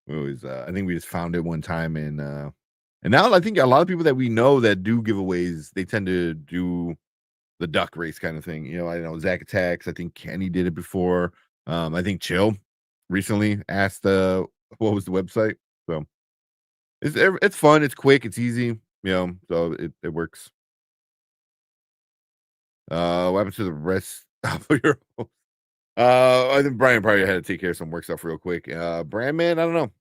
We always, I think we just found it one time, and now I think a lot of people that we know that do giveaways, they tend to do the duck race kind of thing. You know, I know Zach Attacks. I think Kenny did it before. I think Chill recently asked what was the website. So it's fun. It's quick. It's easy. You know, so it works. What happened to the rest of your? I think Brian probably had to take care of some work stuff real quick. Brandman, I don't know,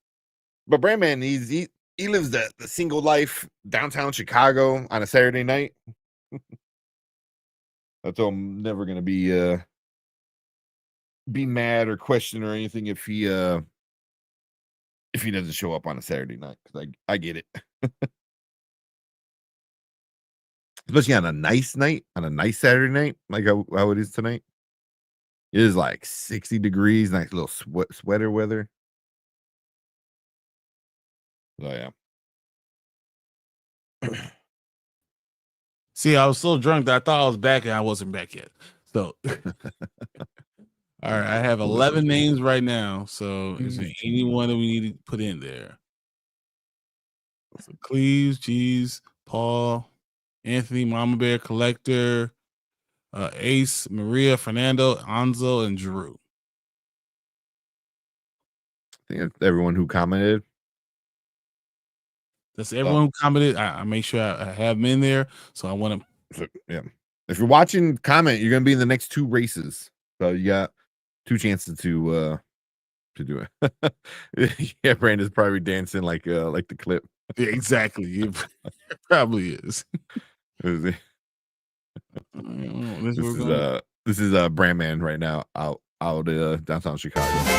but Brandman, he lives the single life downtown Chicago on a Saturday night. So I'm never gonna be mad or question or anything if he doesn't show up on a Saturday night, because I get it. Especially on a nice night, on a nice Saturday night, like how it is tonight. It is like 60 degrees, nice little sweater weather. Oh yeah. See, I was so drunk that I thought I was back and I wasn't back yet. So, all right, I have 11 names right now. So, is there anyone that we need to put in there? So, Cleves, G's, Paul, Anthony, Mama Bear, Collector, Ace, Maria, Fernando, Anzo, and Drew. I think that's everyone who commented. That's everyone who commented. I make sure I have them in there. So I want to. Yeah. If you're watching, comment. You're gonna be in the next 2 races, so you got 2 chances to do it. Yeah, Brandon's probably dancing like the clip. Yeah, exactly. It probably is. This is Brandman right now out downtown Chicago.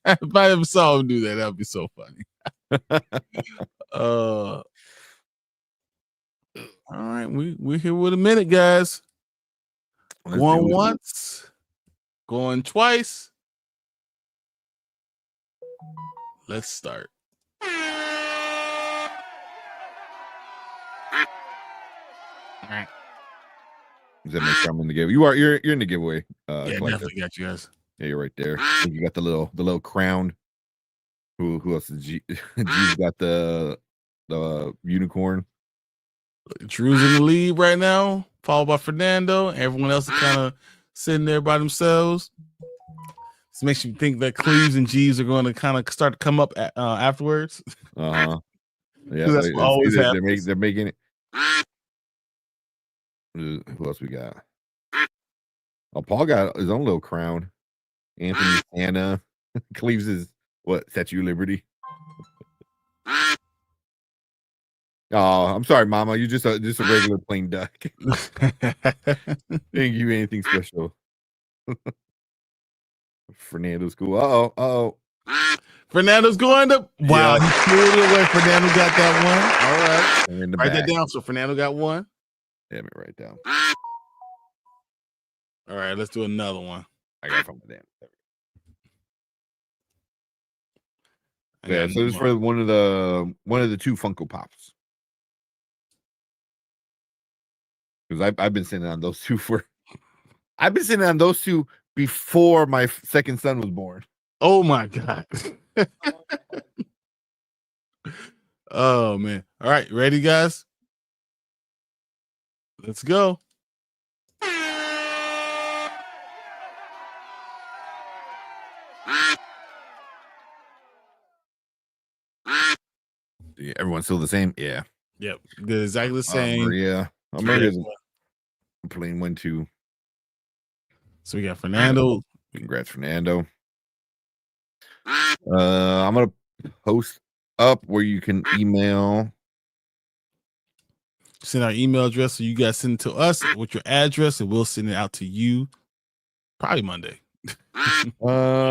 If I ever saw him do that, that'd be so funny. All right, we're here with a minute, guys. Going once, going twice. Let's start. Does that make sure I'm in the giveaway? You're in the giveaway. Yeah, definitely got you guys. Yeah, you're right there. I think you got the little crown. Who else is G? G's got the unicorn. Drew's in the lead right now, followed by Fernando. Everyone else is kind of sitting there by themselves. This makes you think that Cleves and G's are going to kind of start to come up afterwards. Yeah, that's what always happens. They're making it. Who else we got? Oh, Paul got his own little crown. Anthony, Anna, Cleves is what? Statue of Liberty. Oh, I'm sorry, Mama. You're just a regular plain duck. Didn't give you anything special. Fernando's cool. Uh-oh. Fernando's going to. Wow, Yep. he pulled it away. Fernando got that one. All right. In the Write back. that down. So Fernando got one. Let me write down. All right, let's do another one. I got from my damn. Yeah, so this is for one of the two Funko Pops. Because I've been sitting on those two before my second son was born. Oh my God. Oh man. All right, ready, guys? Let's go. Yeah, everyone's still the same. Yeah. Yep. They're exactly the same. Maria's a plain one too. So we got Fernando. Congrats, Fernando. I'm gonna post up where you can email. Send our email address, so you guys send it to us with your address, and we'll send it out to you probably Monday.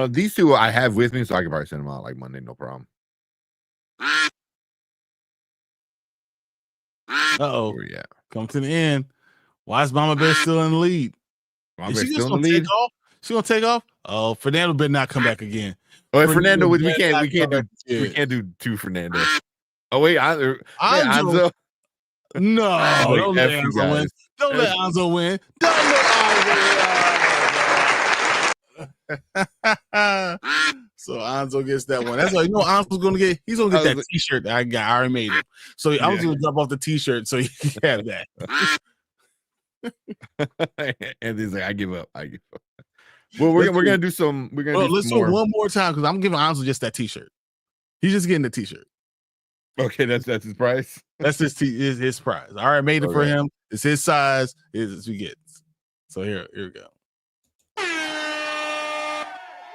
These two I have with me, so I can probably send them out like Monday, no problem. Uh-oh. Where you at? Come to the end. Why is Mama Bear still in the lead? Is she just gonna take off? She gonna take off? Oh, Fernando better not come back again. Oh, Fernando, we can't do two Fernando. Oh wait, Anzo. No, Wait, don't let Anzo win. Don't let Anzo win. Don't let Anzo win. So Anzo gets that one. That's why Anzo's gonna get. He's gonna get that T-shirt that I got. I already made him. So I was gonna drop off the T-shirt so he can have that. And he's like, I give up. Well, we're gonna do some. Let's do it one more time because I'm giving Anzo just that T-shirt. He's just getting the T-shirt. Okay, that's his price. That's his prize. All right, made it for him. It's his size. It's we get. So here we go.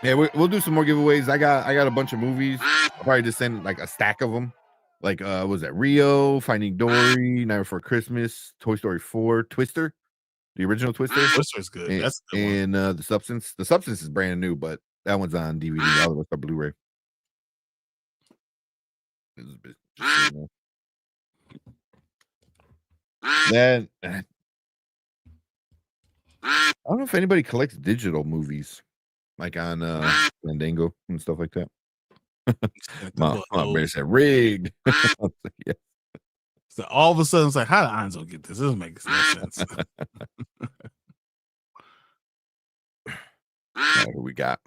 Yeah, we'll do some more giveaways. I got a bunch of movies. I'll probably just send like a stack of them. Like was that Rio, Finding Dory, Night Before Christmas, Toy Story 4, Twister, the original Twister. Twister's good. That's a good one. And the Substance. The Substance is brand new, but that one's on DVD. All of us are Blu-ray. Then I don't know if anybody collects digital movies like on Fandango and stuff like that. My bear said rigged. Yeah. So all of a sudden it's like, how did Anzo get this? This doesn't make no sense. What we got?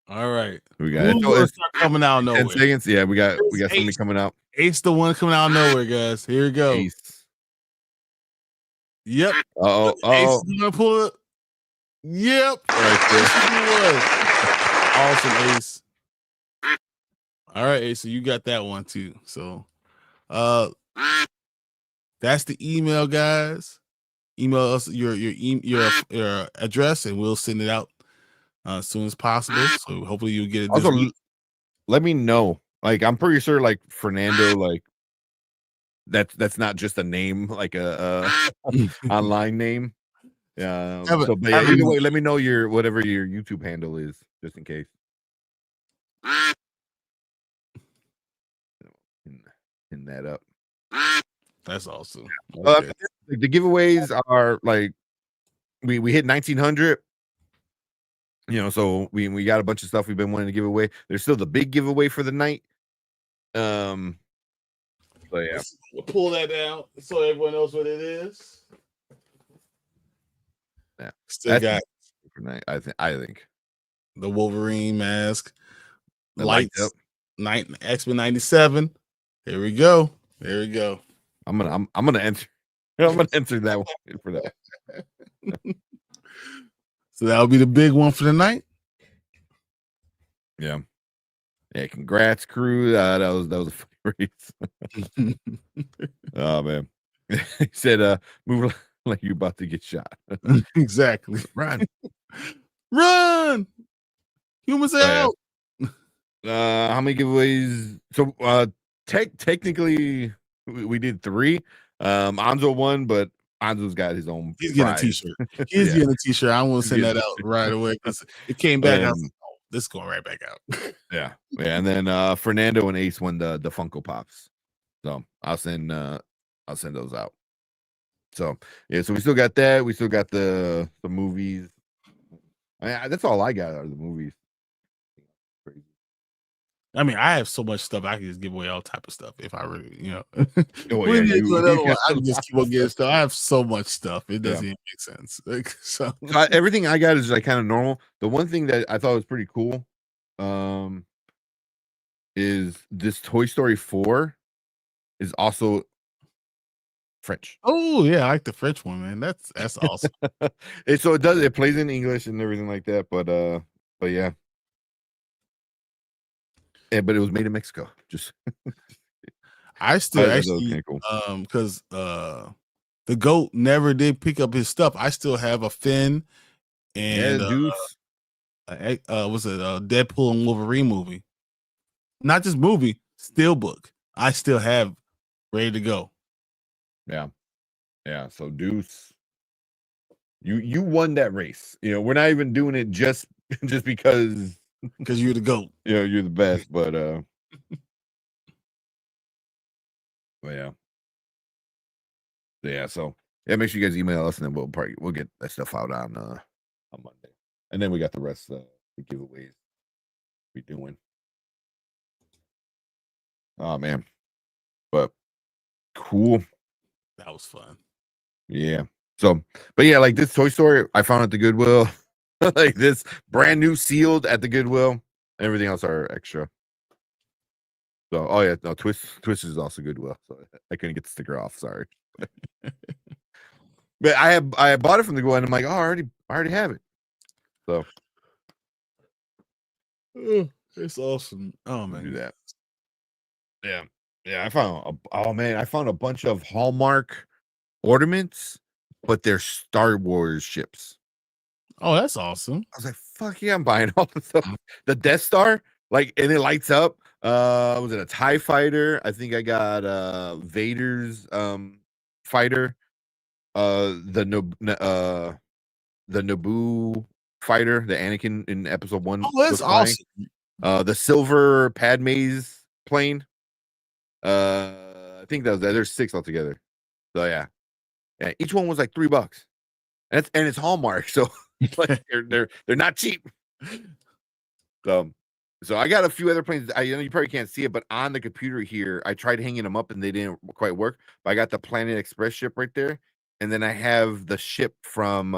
All right. We got it. Start coming out of nowhere. 10 seconds. Yeah, we got something coming out. Ace the one coming out of nowhere, guys. Here we go. Ace. Yep. Oh. Ace is gonna pull it. Yep. Right there. Awesome, Ace. All right, Ace. So you got that one too. So that's the email, guys. Email us your address and we'll send it out as soon as possible. So hopefully you'll get it this week. Let me know. Like I'm pretty sure like Fernando, like that's not just a name, like a online name. Yeah. So either way, let me know whatever your YouTube handle is, just in case. Pin that up. That's awesome. Okay. The giveaways are like we hit 1900. So we got a bunch of stuff we've been wanting to give away. There's still the big giveaway for the night. So yeah, we'll pull that down so everyone knows what it is. Yeah, still got for night. I think the Wolverine mask, the lights, X-Men 97. Here we go. I'm gonna enter. I'm gonna enter that one for that. So that'll be the big one for the night. Yeah. Congrats, crew. That was a funny race. Oh man. He said, "Move like you about to get shot." Exactly. Run. Humans out. How many giveaways? So technically we did 3. Anzo won, but Anzo's got his own. He's getting a prize. T-shirt. He's Yeah. getting a T-shirt. I want to send that getting- out right away because it came back. I was And- like, oh, this is going right back out. Yeah, and then Fernando and Ace won the Funko Pops. So I'll send those out. So yeah, so we still got that. We still got the movies. That's all I got are the movies. Crazy. I mean, I have so much stuff. I can just give away all type of stuff if I really, Oh, we yeah, need to do another you one. got I a can just lot keep on of getting stuff. stuff. I have so much stuff. It doesn't Yeah. even make sense. Like, so Everything I got is like kind of normal. The one thing that I thought was pretty cool, is this Toy Story 4 is also French. oh yeah, I like the French one, man. That's awesome. So it plays in English and everything like that, but yeah. Yeah, but it was made in Mexico. Just I still that was actually kinda cool. because the goat never did pick up his stuff. I still have a Finn and Deuce. was it a Deadpool and Wolverine movie? Not just movie, steelbook. I still have ready to go. Yeah. So Deuce, you won that race. We're not even doing it just because You're the goat. you're the best, but yeah. Yeah, so yeah, make sure you guys email us and then we'll get that stuff out on Monday. And then we got the rest of the giveaways we doing. Oh man. But cool. That was fun. Yeah. So, but yeah, like this Toy Story, I found at the Goodwill. Like this brand new sealed at the Goodwill. Everything else are extra. So, oh yeah, no, Twist is also Goodwill. So I couldn't get the sticker off. Sorry. But I bought it from the Goodwill and I'm like, oh, I already have it. So It's awesome. Oh man, do that. Yeah. I found a bunch of Hallmark ornaments, but they're Star Wars ships. oh, that's awesome. I was like, fuck yeah, I'm buying all the stuff. The Death Star, like, and it lights up. Was it a TIE fighter? I think I got Vader's fighter. The Naboo fighter, the Anakin in episode 1. Oh, that's awesome. The silver Padme's plane. I think that was that. There's 6 altogether. So yeah. Each one was like $3. And it's Hallmark, so like they're not cheap. So I got a few other planes. I know you probably can't see it, but on the computer here, I tried hanging them up and they didn't quite work. But I got the Planet Express ship right there, and then I have the ship from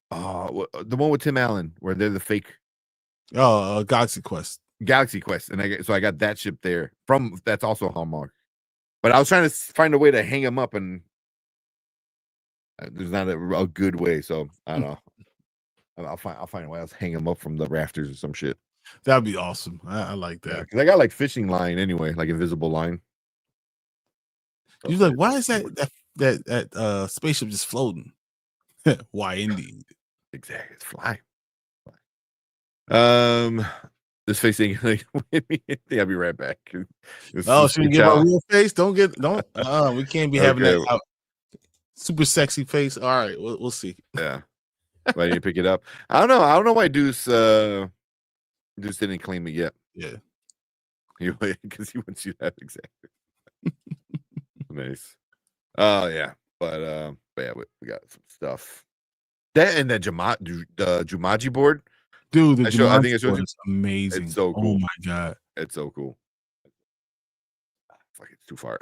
the one with Tim Allen, where they're the fake Galaxy Quest. And I got that ship there that's also Hallmark. But I was trying to find a way to hang them up, and there's not a good way. So I don't know. I'll find a way. I'll hang them up from the rafters or some shit. That'd be awesome. I like that. Because I got like fishing line anyway, like invisible line. You're like, why is that spaceship just floating? Why indeed? Exactly, it's flying. This facing like I'll be right back. Should we give our real face? Don't we can't be having that out. Super sexy face. All right, we'll see. Yeah. Why didn't you pick it up? I don't know why Deuce didn't claim it yet. Yeah. Because he wants you that exactly. Nice. Oh yeah. But yeah, we got some stuff. That and the Jumanji board. Dude, I think it's amazing. It's so cool. Oh my god. It's so cool. Fuck, it's too far.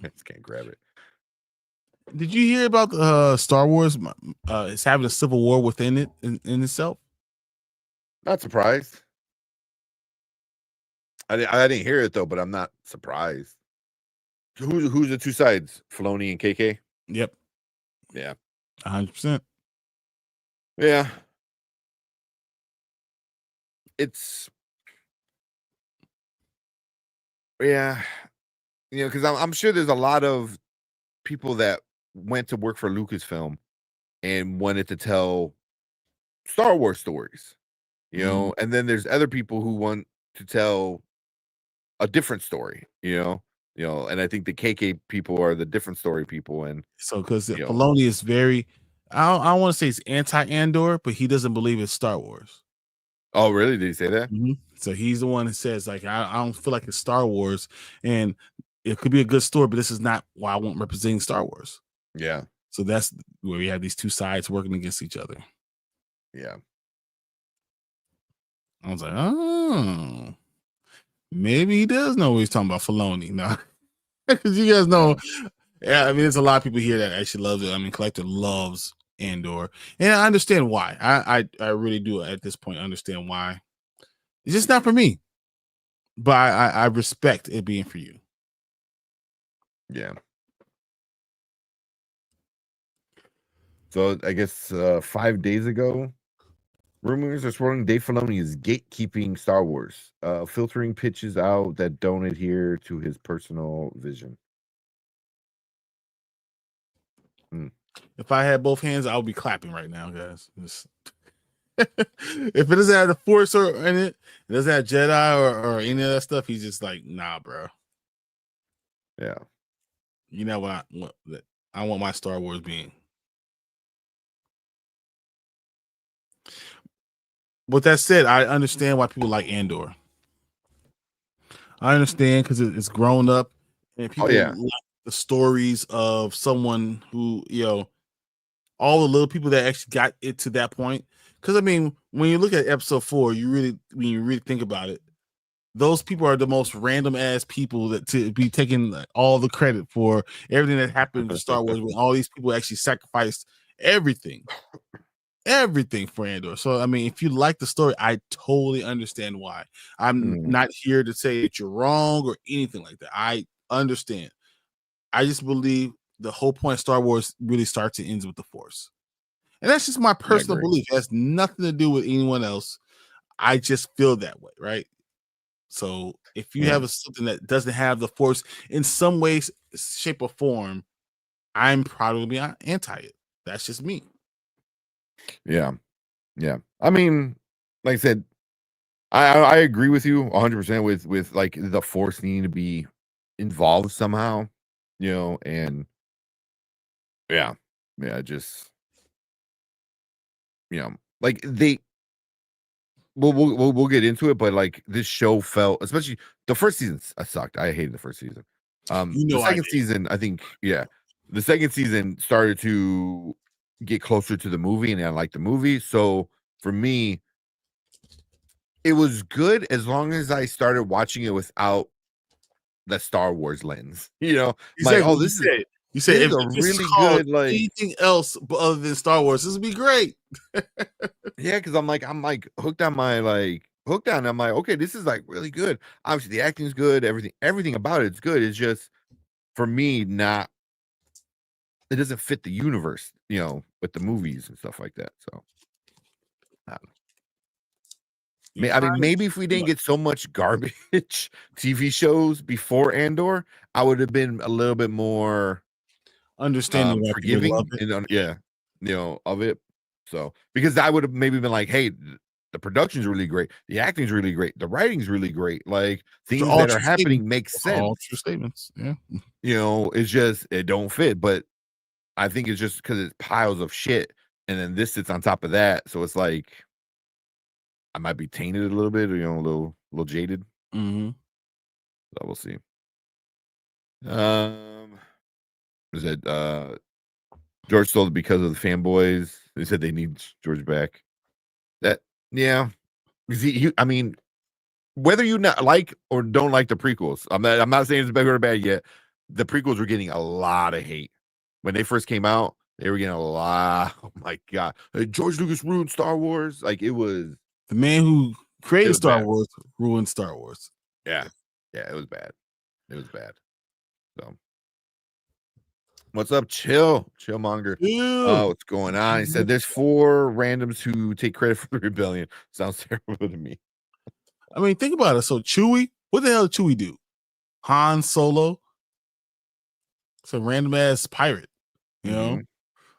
I just can't grab it. Did you hear about Star Wars? It's having a civil war within it in itself. Not surprised. I didn't hear it though, but I'm not surprised. Who's the two sides? Filoni and KK. Yep. Yeah. 100%. Yeah. It's because I'm sure there's a lot of people that went to work for Lucasfilm and wanted to tell Star Wars stories, and then there's other people who want to tell a different story, and I think the KK people are the different story people, and So because you know, Filoni is very, I don't want to say he's anti-Andor, but he doesn't believe it's Star Wars. oh really? Did he say that? So he's the one that says like, I don't feel like it's Star Wars, and it could be a good story, but this is not why I want representing Star Wars. Yeah, So that's where we have these two sides working against each other. yeah. I was like, oh, maybe he does know what he's talking about. Filoni, no, because you guys know. Yeah, I mean, there's a lot of people here that actually loves it. I mean, Collector loves Andor, and I understand why. I really do at this point understand why. It's just not for me, but I respect it being for you. Yeah. So I guess 5 days ago, rumors are swirling Dave Filoni is gatekeeping Star Wars, filtering pitches out that don't adhere to his personal vision. If I had both hands, I would be clapping right now, guys. If it doesn't have the Force or in it, it doesn't have Jedi or any of that stuff, he's just like, nah, bro. Yeah. You know what I want my Star Wars being. With that said, I understand why people like Andor. I understand because it's grown up and people like the stories of someone who, all the little people that actually got it to that point. Because I mean, when you look at episode 4, when you really think about it, those people are the most random ass people that to be taking all the credit for everything that happened in Star Wars when all these people actually sacrificed everything for Andor. So I mean, if you like the story, I totally understand why. I'm not here to say that you're wrong or anything like that. I understand. I just believe the whole point of Star Wars really starts and ends with the Force. And that's just my personal belief. It has nothing to do with anyone else. I just feel that way, right? So if you have something that doesn't have the Force in some way, shape, or form, I'm probably anti it. That's just me. Yeah. I mean, like I said, I agree with you 100% with like the Force needing to be involved somehow, and just like we'll get into it, but like this show felt, especially the first season, I sucked. I hated the first season. The second season, I think, the second season started to get closer to the movie, and I liked the movie. So for me, it was good as long as I started watching it without the Star Wars lens. Like, oh, this you said if a this really is called good, like, anything else other than Star Wars, this would be great. yeah, because I'm like hooked on I'm like, okay, this is like really good. Obviously, the acting's good, everything about it's good. It's just for me, it doesn't fit the universe, with the movies and stuff like that. So I mean, maybe if we didn't get so much garbage TV shows before Andor, I would have been a little bit more understanding forgiving and of it. So because I would have maybe been like, hey, the production's really great, the acting's really great, the writing's really great, like things that are happening make sense. All true statements. Yeah. It's just it don't fit. But I think it's just because it's piles of shit, and then this sits on top of that. So it's like I might be tainted a little bit, a little jaded. Mm-hmm. So we'll see. Is it George told because of the fanboys? They said they need George back. I mean, whether you not like or don't like the prequels, I'm not saying it's better or bad yet. The prequels were getting a lot of hate when they first came out. They were getting a lot. Oh my god, George Lucas ruined Star Wars. Like it was the man who created Star Wars ruined Star Wars. Yeah, it was bad. It was bad. So, what's up, Chillmonger? Oh, what's going on? He said there's 4 randoms who take credit for the rebellion. Sounds terrible to me. I mean, think about it. So Chewie, what the hell did Chewie do? Han Solo, it's a random ass pirate.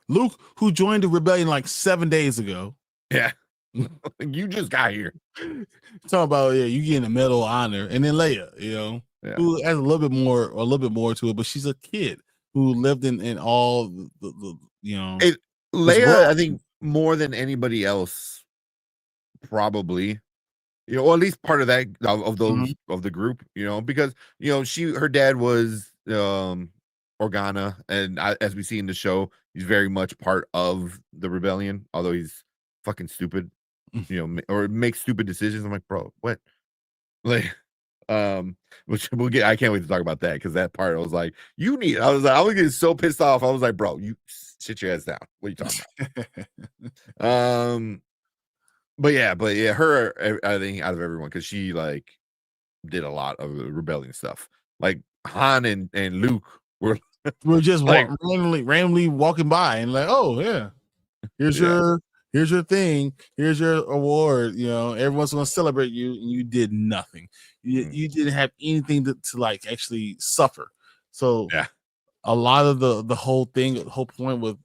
Luke, who joined the rebellion like 7 days ago. Yeah, you just got here. Talking about you getting a Medal of Honor, and then Leia. who has a little bit more to it, but she's a kid who lived in all the Leia, I think more than anybody else, probably, or at least part of that of those of the group, because her dad was Organa, and as we see in the show, he's very much part of the rebellion, although he's fucking stupid, or makes stupid decisions. I'm like, bro, what? Like, which we'll get. I can't wait to talk about that, because that part I was like, I was getting so pissed off. I was like, bro, you sit your ass down. What are you talking about? But yeah, her, I think, out of everyone, because she like did a lot of the rebellion stuff. Like Han and Luke were just like randomly walking by and like, oh yeah, here's your thing, here's your award. Everyone's gonna celebrate you, and you did nothing. You didn't have anything to like actually suffer. So a lot of the whole point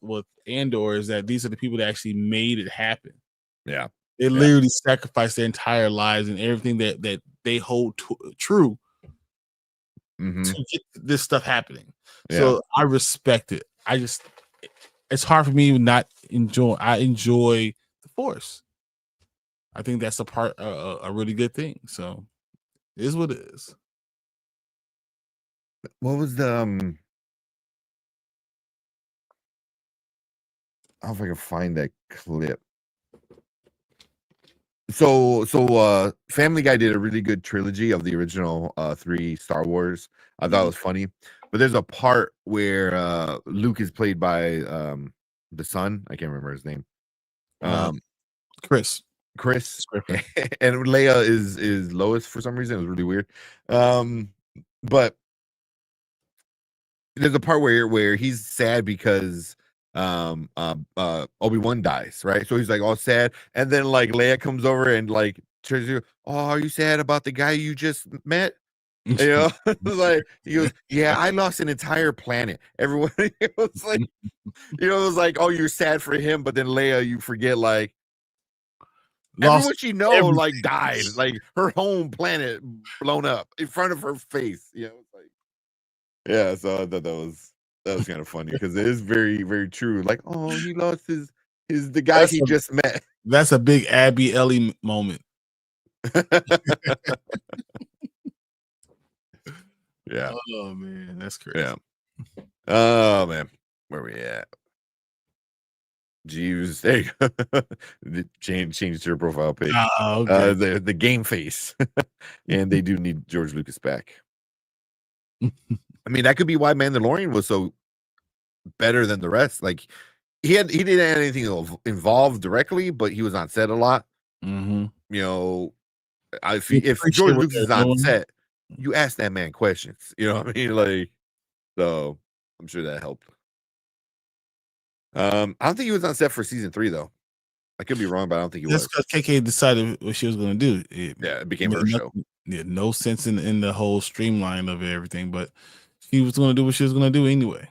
with Andor is that these are the people that actually made it happen. Yeah. They literally sacrificed their entire lives and everything that they hold true to get this stuff happening. So I respect it. It's hard for me to not enjoy. I enjoy the Force. I think that's a really good thing. So it is what it is. What was the I don't know if I can find that clip. So Family Guy did a really good trilogy of the original 3 Star Wars. I thought it was funny. But there's a part where Luke is played by the son. I can't remember his name. Chris. And Leia is Lois for some reason. It was really weird. But there's a part where he's sad because Obi-Wan dies, right? So he's like all sad, and then like Leia comes over and like turns to, oh, are you sad about the guy you just met? Like he goes, yeah, I lost an entire planet. Everyone, it was like, it was like, oh, you're sad for him, but then Leia, you forget like everyone she knows like died, like her home planet blown up in front of her face. It's like, yeah. So I thought that was kind of funny, because it is very, very true. Like, oh, he lost the guy he just met. That's a big Abby Ellie moment. Yeah. Oh man, that's crazy. Yeah. Oh man, where we at? Jeeves, there you go. Changed your profile pic. Okay. The game face, and they do need George Lucas back. I mean, that could be why Mandalorian was so better than the rest. Like he didn't have anything involved directly, but he was on set a lot. If George Lucas is on set, you ask that man questions. You know what I mean? Like, so I'm sure that helped. I don't think he was on set for season 3 though. I could be wrong, but I don't think he was. Because KK decided what she was going to do. It became her show. Yeah, no sense in the whole streamline of everything, but she was going to do what she was going to do anyway.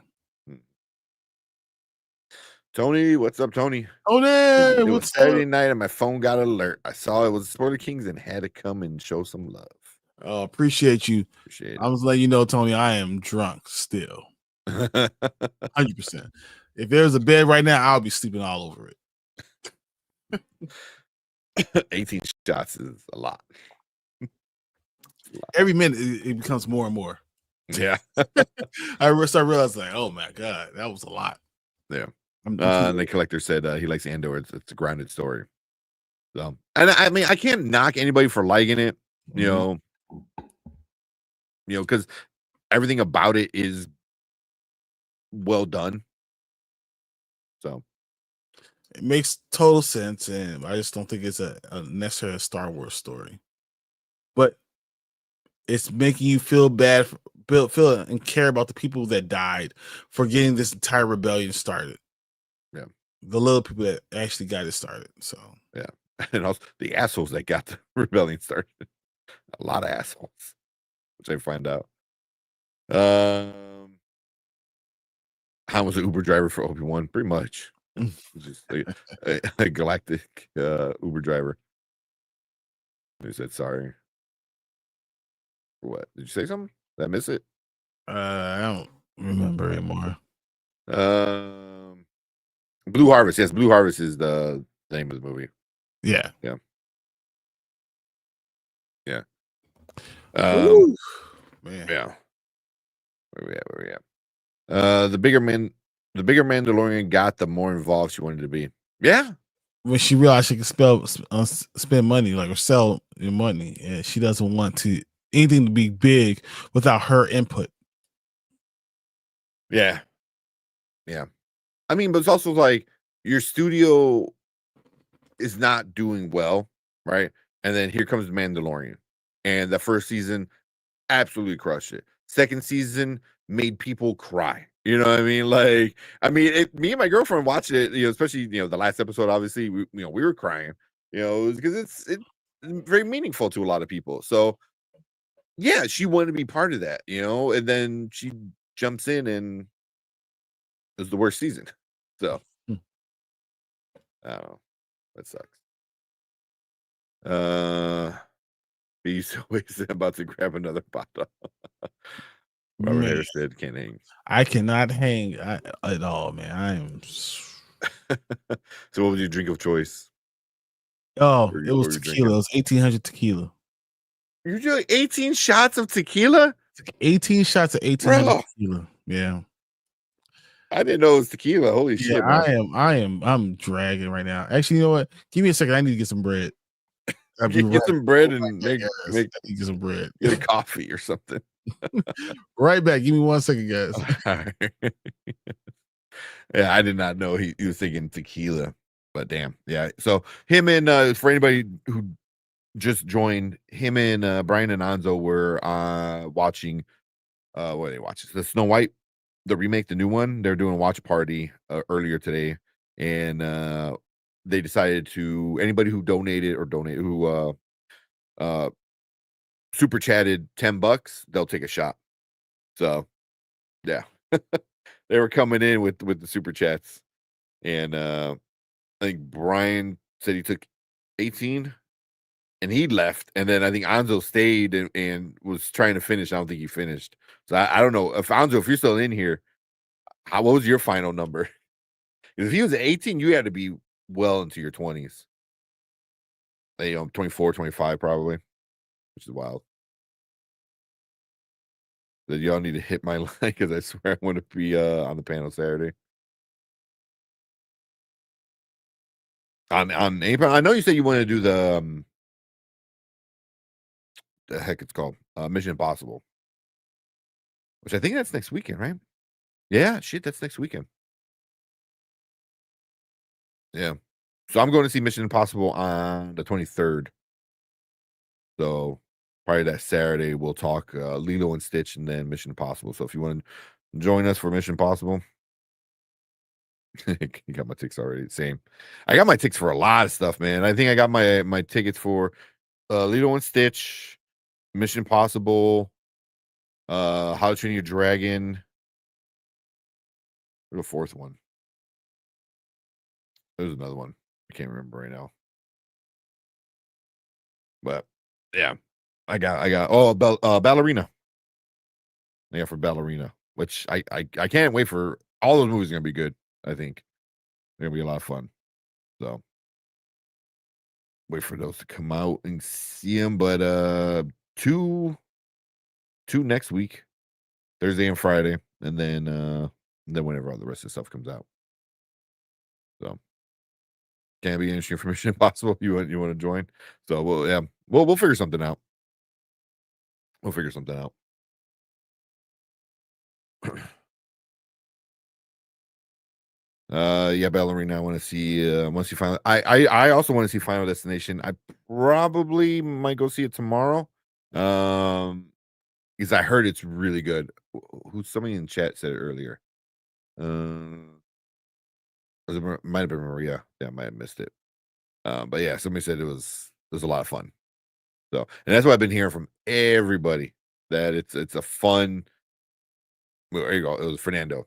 Tony, what's up, Tony? Tony, what's Saturday night and my phone got an alert. I saw it was Spoiler Kings and had to come and show some love. Oh, appreciate you. Appreciate it. I was letting you know, Tony, I am drunk still. 100%. If there's a bed right now, I'll be sleeping all over it. 18 shots is a lot. Every minute it becomes more and more. Yeah. I start realizing, like, oh my God, that was a lot. Yeah. And the collector said he likes Andor. It's a grounded story. So, and I mean, I can't knock anybody for liking it, because everything about it is well done. So it makes total sense, and I just don't think it's a necessarily a Star Wars story. But it's making you feel bad, feel and care about the people that died for getting this entire rebellion started. Yeah, the little people that actually got it started. So yeah, and also the assholes that got the rebellion started. A lot of assholes, which I find out. Han was an Uber driver for Obi-Wan, pretty much. Just a galactic Uber driver. He said sorry. Or what? Did you say something? Did I miss it? I don't remember anymore. Blue Harvest. Yes, Blue Harvest is the name of the movie. Yeah. Yeah. Yeah. Ooh, man. Yeah. Where we at? The bigger Mandalorian got, the more involved she wanted to be. Yeah. When she realized she could spend money, like, or sell your money, and she doesn't want anything to be big without her input. Yeah. Yeah. I mean, but it's also like your studio is not doing well, right? And then here comes the Mandalorian. And the first season absolutely crushed it. Second season made people cry. You know what I mean? Like, me and my girlfriend watched it, especially, the last episode, obviously, we were crying, because it's very meaningful to a lot of people. So yeah, she wanted to be part of that, and then she jumps in and it was the worst season. So Hmm. I don't know. That sucks. He's always about to grab another bottle. Robert Man, Harris said, "Can't hang." I cannot hang at all, man. I am. So, what was your drink of choice? Oh, Or it was or you're tequila. It drinking? was 1800 tequila. You're doing 18 shots of tequila, 18 shots of 1800 bro. tequila. Yeah. I didn't know it was tequila. Holy Yeah, shit, man! I'm dragging right now. Actually, you know what? Give me a second. I need to get some bread. I'll be Get right, some bread right and back, make guys. make I need to get some bread. get a coffee or something. Right back. Give me 1 second, guys. Yeah, I did not know he was thinking tequila, but damn, yeah. So him and for anybody who just joined, him and Brian and Anzo were watching. What are they watching? The Snow White, the remake, the new one. They're doing a watch party earlier today, and they decided to, anybody who uh super chatted $10, they'll take a shot. So yeah, they were coming in with the super chats, and I think Brian said he took 18 and he left, and then I think Anzo stayed and was trying to finish. I don't think he finished. So I don't know if Anzo, if you're still in here, what was your final number? If he was at 18, you had to be well into your 20s. 24, 25 probably, which is wild. That y'all need to hit my line because I swear I want to be on the panel Saturday. On April, I know you said you want to do the heck it's called Mission Impossible, which I think that's next weekend, right? Yeah, shit, that's next weekend. Yeah. So I'm going to see Mission Impossible on the 23rd. So probably that Saturday we'll talk Lilo and Stitch and then Mission Impossible. So if you want to join us for Mission Impossible, you got my tickets already. Same. I got my tickets for a lot of stuff, man. I think I got my tickets for Lilo and Stitch, Mission Impossible, How to Train Your Dragon. Or the fourth one. There's another one. I can't remember right now. But yeah, I got Ballerina. Yeah, for Ballerina, which I can't wait for. All those movies are gonna be good. I think they're gonna be a lot of fun. So wait for those to come out and see them. But two next week, Thursday and Friday, and then whenever all the rest of the stuff comes out. So can't be interesting for Mission Impossible. You want to join? So we'll figure something out. We'll figure something out. Yeah, Ballerina. I want to see Final. I also want to see Final Destination. I probably might go see it tomorrow. Because I heard it's really good. Somebody in chat said it earlier. Might have been Maria. Yeah, I might have missed it. But yeah, somebody said it was a lot of fun. So, and that's what I've been hearing from everybody, that it's a fun. Well, there you go. It was Fernando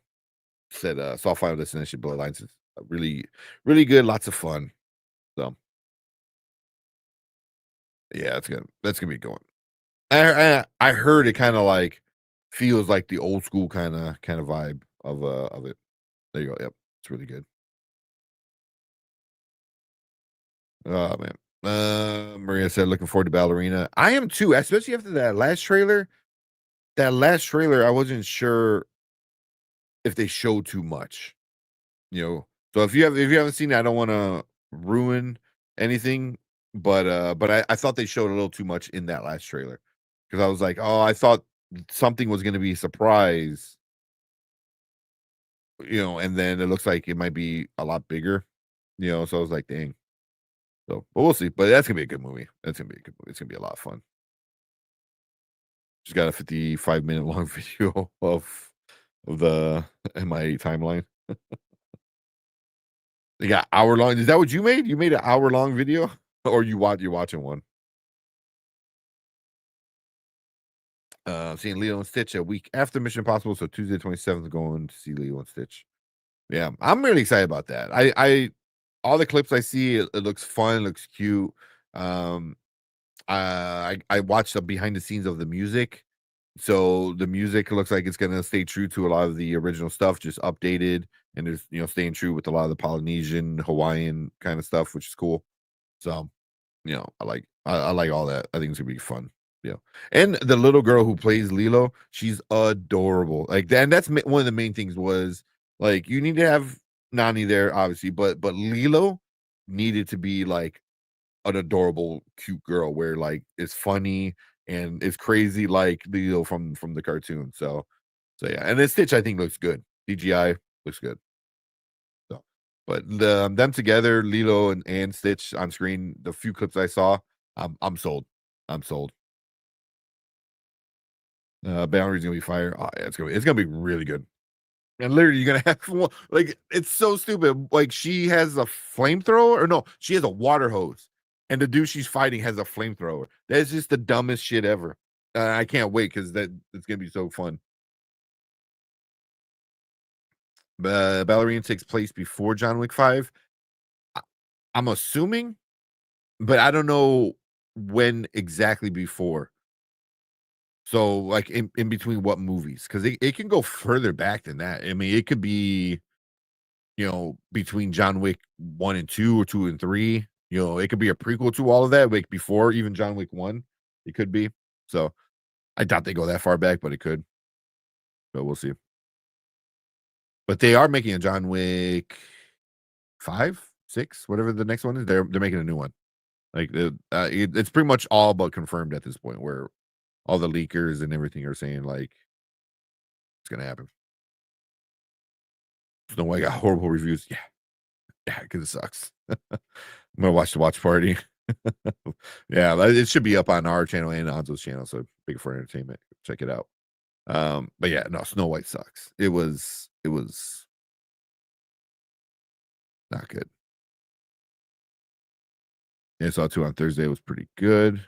said saw Final Destination Bloodlines. It's really, really good. Lots of fun. So yeah, that's gonna be going. I heard it kind of like feels like the old school kind of vibe of it. There you go. Yep, it's really good. Oh man. Maria said, looking forward to Ballerina. I am too, especially after that last trailer. That last trailer, I wasn't sure if they showed too much. So if you haven't seen it, I don't want to ruin anything. But I thought they showed a little too much in that last trailer because I was like, oh, I thought something was going to be a surprise, and then it looks like it might be a lot bigger, So I was like, dang. So, but we'll see. But that's gonna be a good movie. That's gonna be a good movie. It's gonna be a lot of fun. Just got a 55-minute long video of the MIA timeline. They got hour long. Is that what you made? You made an hour long video, or you're watching one? Seeing Leo and Stitch a week after Mission Impossible, so Tuesday 27th, going to see Leo and Stitch. Yeah, I'm really excited about that. I all the clips I see, it looks fun, looks cute. I watched the behind the scenes of the music. So the music looks like it's gonna stay true to a lot of the original stuff, just updated, and there's staying true with a lot of the Polynesian, Hawaiian kind of stuff, which is cool. So, I like all that. I think it's gonna be fun. Yeah, and the little girl who plays Lilo, she's adorable. Like, and that's one of the main things was like you need to have Nani there, obviously, but Lilo needed to be like an adorable, cute girl where like it's funny and it's crazy like Lilo from the cartoon. So yeah, and then Stitch I think looks good. CGI looks good. So, but them together, Lilo and Stitch on screen, the few clips I saw, I'm sold. I'm sold. Boundary's gonna be fire. Oh, yeah, it's gonna be really good. And literally, you're gonna have one, like it's so stupid. Like she has a flamethrower, or no, she has a water hose, and the dude she's fighting has a flamethrower. That's just the dumbest shit ever. I can't wait because it's gonna be so fun. Ballerina takes place before John Wick 5. I'm assuming, but I don't know when exactly before. So, like in between what movies? Because it can go further back than that. I mean, it could be between John Wick 1 and 2 or 2 and 3. It could be a prequel to all of that, like before even John Wick 1. It could be. So I doubt they go that far back, but it could. But we'll see. But they are making a John Wick 5, 6, whatever the next one is. They're making a new one. Like it's pretty much all but confirmed at this point, where all the leakers and everything are saying like it's gonna happen. Snow White got horrible reviews. Yeah, because it sucks. I'm gonna watch the watch party. Yeah, it should be up on our channel and Anzo's channel, so Big for Entertainment. Check it out. But yeah, no, Snow White sucks. It was not good. Yeah, I saw 2 on Thursday. It was pretty good.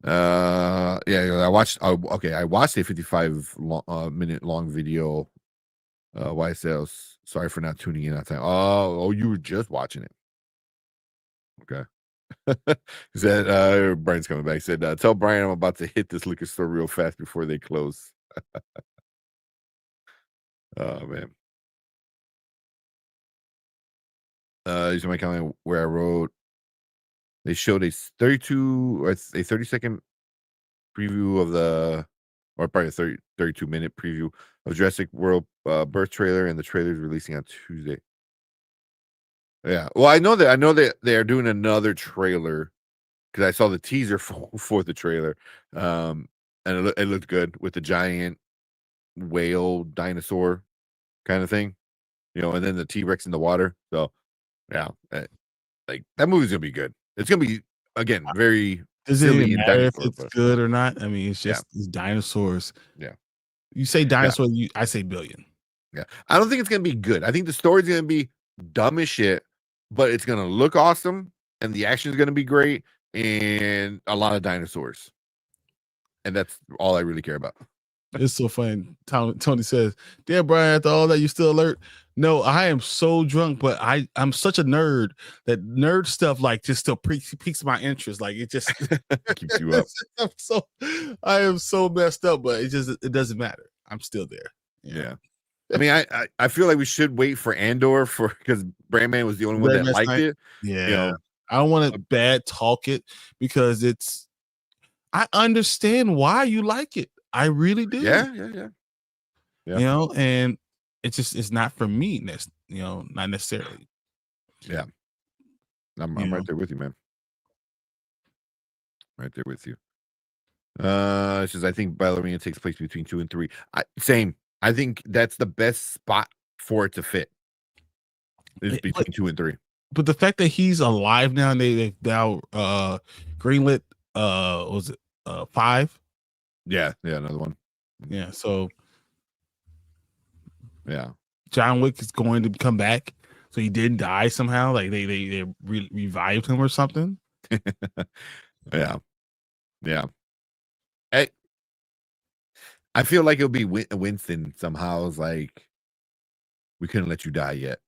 Yeah, I watched. Okay, I watched a 55 minute long video. Why I said I was sorry for not tuning in that time. Oh, you were just watching it. Okay. He said, Brian's coming back. He said, tell Brian I'm about to hit this liquor store real fast before they close. Oh man. These are my comment where I wrote they showed a 32 or a 30-second preview of the, or probably a 32-minute preview of Jurassic World birth trailer, and the trailer is releasing on Tuesday. Yeah. Well, I know that they're doing another trailer because I saw the teaser for the trailer. And it looked good with the giant whale dinosaur kind of thing, and then the T-Rex in the water. So yeah, like that movie's gonna be good. It's gonna be again very Does it silly even and matter if dinosaur, it's good or not? I mean, it's just these dinosaurs. Yeah. You say dinosaur, I say billion. Yeah. I don't think it's gonna be good. I think the story's gonna be dumb as shit, but it's gonna look awesome, and the action is gonna be great, and a lot of dinosaurs. And that's all I really care about. It's so funny. Tony says, "Dear Brian, after all that, you still alert?" No, I am so drunk, but I'm such a nerd that nerd stuff like just still piques my interest. Like it just keeps you up. I am so messed up, but it doesn't matter. I'm still there. Yeah. I mean, I feel like we should wait for Andor because Brandman was the only one that liked it. Yeah. You know, I don't want to bad talk it because I understand why you like it. I really do. Yeah. You know, and it's not for me, not necessarily. Yeah. I'm right there with you, man. Right there with you. It says I think Ballerina takes place between 2 and 3. Same. I think that's the best spot for it to fit. Is between 2 and 3. But the fact that he's alive now, and they now greenlit was it 5? Yeah, another one. Yeah, so yeah, John Wick is going to come back. So he didn't die somehow. Like they revived him or something. yeah. I feel like it'll be Winston somehow. Is like we couldn't let you die yet.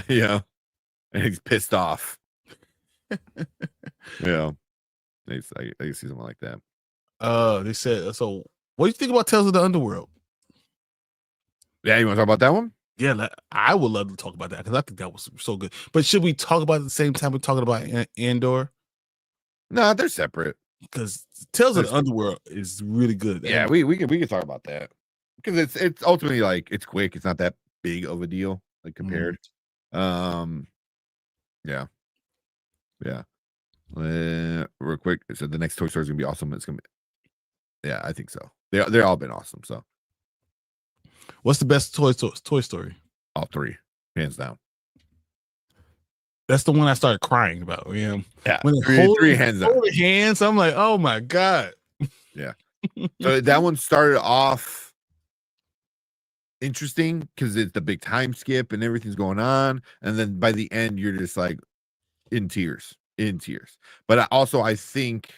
Yeah, and he's pissed off. Yeah, I see something like that. They said so. What do you think about Tales of the Underworld? Yeah, you want to talk about that one? Yeah, I would love to talk about that because I think that was so good. But should we talk about it at the same time we're talking about Andor? No, they're separate. Because Tales of the Underworld is really good. Yeah, we can talk about that because it's ultimately like it's quick. It's not that big of a deal like compared. Yeah. Real quick, so the next Toy Story is gonna be awesome. It's gonna be, yeah, I think so. They're all been awesome. So, what's the best Toy Story? All 3, hands down. That's the one I started crying about. Yeah, when 3 hands down. Hands, I'm like, oh my god. Yeah. So that one started off interesting because it's the big time skip and everything's going on, and then by the end you're just like in tears. But I think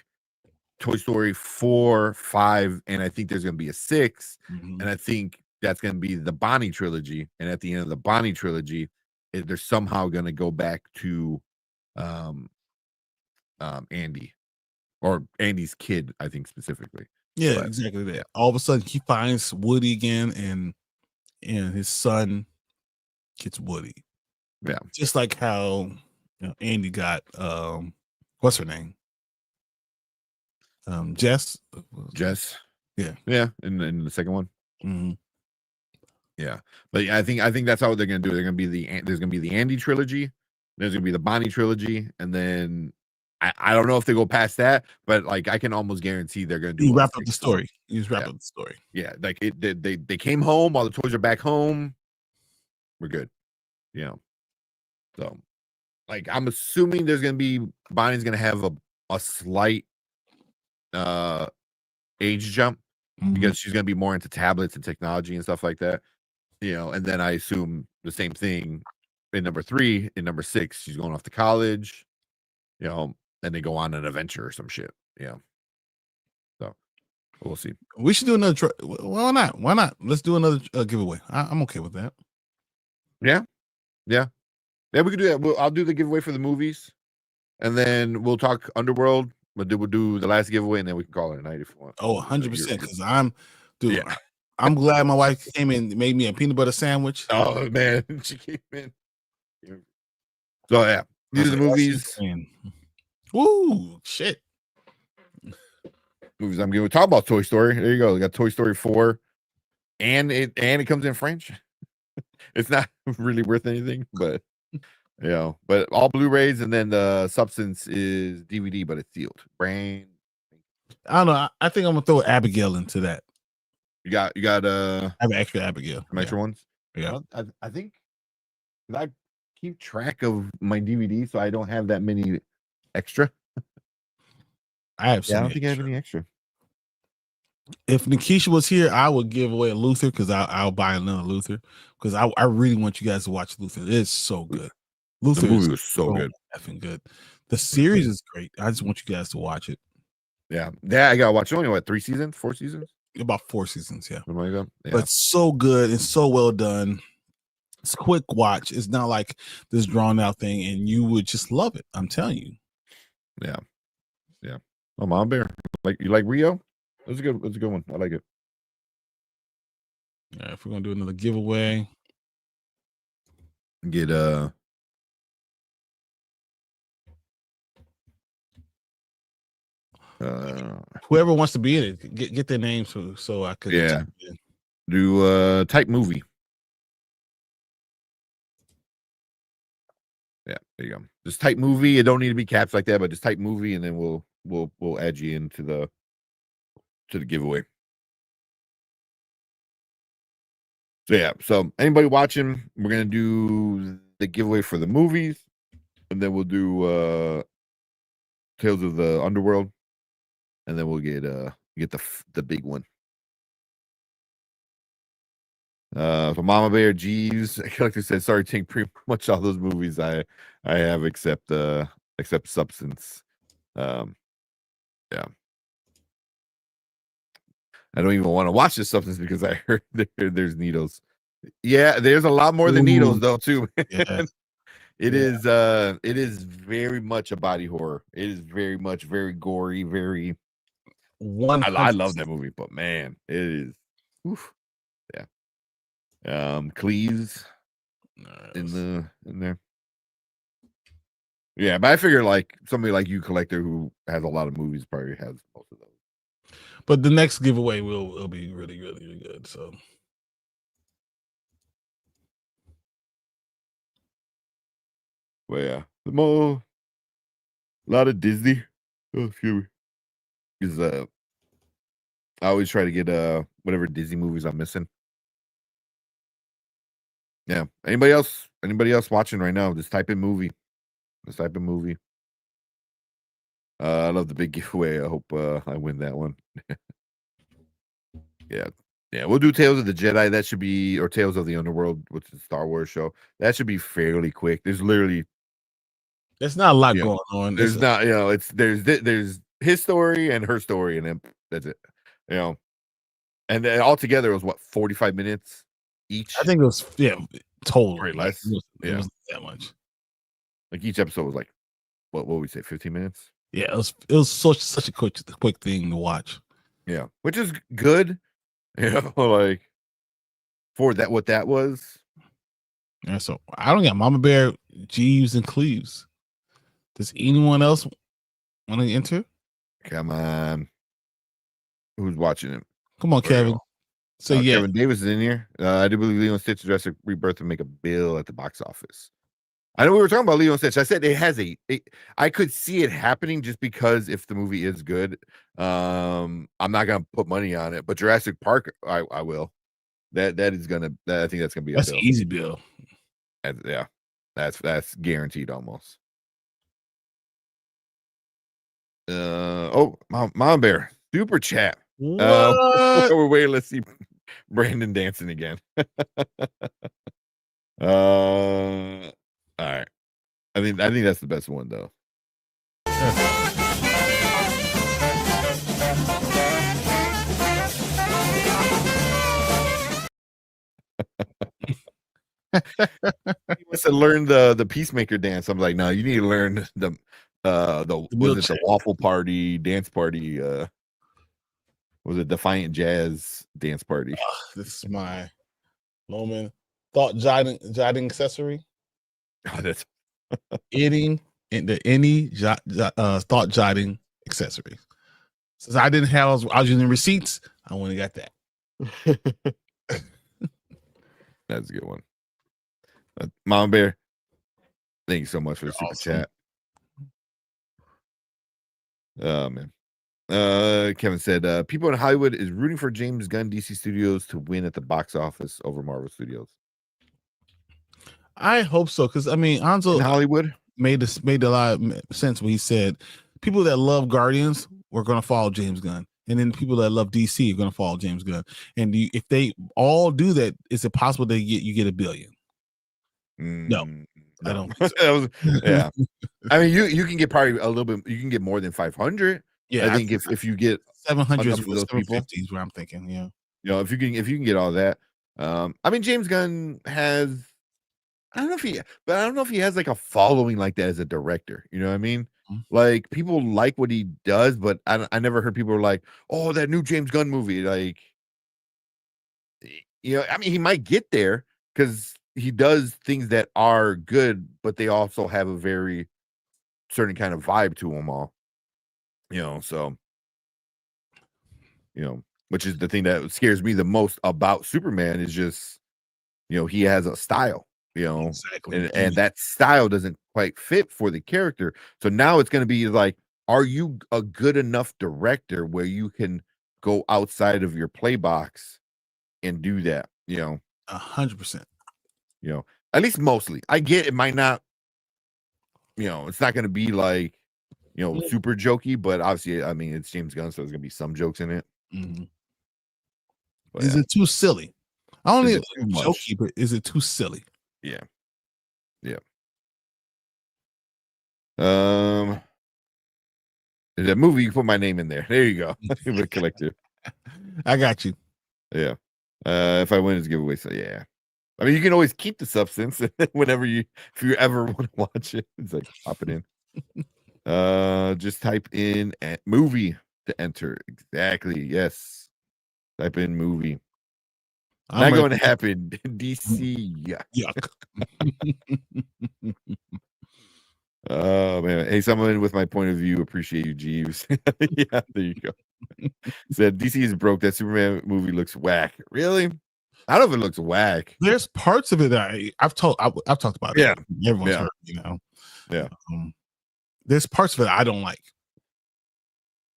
Toy Story 4, 5, and I think there's gonna be a 6, and I think that's gonna be the Bonnie trilogy. And at the end of the Bonnie trilogy, they're somehow gonna go back to Andy or Andy's kid, I think specifically. Yeah, exactly that. Yeah. All of a sudden he finds Woody again, and his son gets Woody. Yeah, just like how Andy got what's her name? Jess. Yeah. In the second one. Mm-hmm. Yeah, but I think that's how they're gonna do it. There's gonna be the Andy trilogy, there's gonna be the Bonnie trilogy, and then I don't know if they go past that, but like I can almost guarantee they're gonna do wrap up the story. You just wrap up the story. Yeah, like they came home, all the toys are back home. We're good. So like I'm assuming there's gonna be Bonnie's gonna have a slight age jump because she's gonna be more into tablets and technology and stuff like that. And then I assume the same thing in number 3, in number 6, she's going off to college, and they go on an adventure or some shit. So we'll see. We should do another. Why not? Let's do another giveaway. I'm okay with that. Yeah, we could do that. I'll do the giveaway for the movies, and then we'll talk Underworld. We'll do the last giveaway, and then we can call it a night if you want. Oh, 100%. Because I'm glad my wife came in and made me a peanut butter sandwich. Oh man, she came in. So yeah, these are the movies. Woo, shit. Movies I'm going to talk about. Toy Story. There you go. We got Toy Story 4, and it comes in French. It's not really worth anything, but but all Blu-rays, and then the substance is DVD, but it's sealed. Brand. I don't know. I think I'm gonna throw Abigail into that. You got I have extra Abigail. Some extra ones. Yeah. I think I keep track of my DVD, so I don't have that many extra. I have. I don't think I have any extra. If Nikisha was here, I would give away a Luther because I'll buy another Luther because I really want you guys to watch Luther. It's so good. Luther, the movie was so good. Effing good. The series is great. I just want you guys to watch it. Yeah, I gotta watch it. Only 3 seasons, 4 seasons. About 4 seasons, yeah. Something like that. Yeah. But so good and so well done. It's a quick watch. It's not like this drawn out thing, and you would just love it. I'm telling you. Yeah. Oh, Mom Bear. You like Rio? It's a good one. I like it. Yeah, if we're gonna do another giveaway, get whoever wants to be in it, get their name so I could do type movie. Yeah, there you go. Just type movie. It don't need to be caps like that, but just type movie, and then we'll add you into the giveaway. So yeah, so anybody watching, we're gonna do the giveaway for the movies, and then we'll do Tales of the Underworld, and then we'll get the big one. For Mama Bear, Jeeves, Collector said, sorry, Tink, pretty much all those movies I have except Substance. Yeah. I don't even want to watch this Substance because I heard there's needles. Yeah, there's a lot more than needles though, too. Yeah. It is very much a body horror. It is very much very gory, very I love that movie, but man, it is oof. Yeah. Cleves in there. Yeah, but I figure like somebody like you, Collector, who has a lot of movies, probably has most of those. But the next giveaway will be really, really, really good. So well, yeah. A lot of Disney. Oh, excuse me. Because I always try to get whatever Disney movies I'm missing. Yeah. Anybody else watching right now? Just type in movie. I love the big giveaway. I hope I win that one. Yeah. We'll do Tales of the Jedi. That should be, or Tales of the Underworld, which is a Star Wars show. That should be fairly quick. There's literally there's not a lot going on. There's not, there's his story and her story, and then that's it. And then altogether it was what, 45 minutes each? I think it was total. Right, less. It wasn't that much. Like each episode was like what would we say, 15 minutes? Yeah, it was such a quick thing to watch. Yeah, which is good. Like for that, what that was. Yeah, so I don't got Mama Bear, Jeeves, and Cleves. Does anyone else want to enter? Come on. Who's watching it? Come on, Kevin. So yeah, Kevin Davis is in here. I do believe Lilo and Stitch Jurassic Rebirth will make a bill at the box office. I know we were talking about Lilo and Stitch. I said it has I could see it happening just because if the movie is good, I'm not gonna put money on it. But Jurassic Park, I will. I think that's gonna be that's an easy bill. Yeah, that's guaranteed almost. Mom Bear super chat. We're waiting. Let's see Brandon dancing again. All right. I think that's the best one though. He wants to learn the Peacemaker dance. I'm like, no, you need to learn the Waffle Party dance party. Was it Defiant Jazz dance party? This is my moment. Thought jotting accessory. Oh, that's any thought jotting accessory. Since I didn't have, I was using receipts. I went and got that. That's a good one. Mom Bear, thank you so much for the super chat. Oh man. Kevin said, people in Hollywood is rooting for James Gunn DC Studios to win at the box office over Marvel Studios. I hope so, because I mean, Hanzo in Hollywood made a lot of sense when he said people that love Guardians were going to follow James Gunn, and then people that love DC are going to follow James Gunn. And if they all do that, is it possible that you get $1 billion? No, I don't think so. Yeah. I mean, you can get probably a little bit. You can get more than 500, Yeah, I think if you get 700 enough of those people, 750 is what I'm thinking. Yeah. if you can get all that. I mean, James Gunn has. I don't know if he has like a following like that as a director. You know what I mean? Mhm. Like people like what he does, but I never heard people were like, "Oh, that new James Gunn movie." Like, I mean, he might get there because he does things that are good, but they also have a very certain kind of vibe to them all. So which is the thing that scares me the most about Superman is just he has a style, Exactly. and that style doesn't quite fit for the character. So now it's going to be like, are you a good enough director where you can go outside of your play box and do that? 100%. At least mostly. I get it might not, it's not going to be like, super jokey, but obviously, I mean, it's James Gunn, so there's going to be some jokes in it. Mm-hmm. But Is it too silly? I don't Is need it too much? jokey, but is it too silly? Yeah. That movie, you put my name in there. There you go. The collective. I got you. Yeah. If I win, it's a giveaway. So yeah. I mean, you can always keep the substance whenever if you ever want to watch it. It's like pop it in. Just type in movie to enter. Exactly. Yes. Type in movie. Not going to happen. DC. Yuck. Oh man. Hey, someone with my point of view, appreciate you, Jeeves. Yeah, there you go. Said DC is broke. That Superman movie looks whack. Really? I don't know if it looks whack. There's parts of it that I've talked about. Yeah. Everyone's heard, Yeah. There's parts of it I don't like.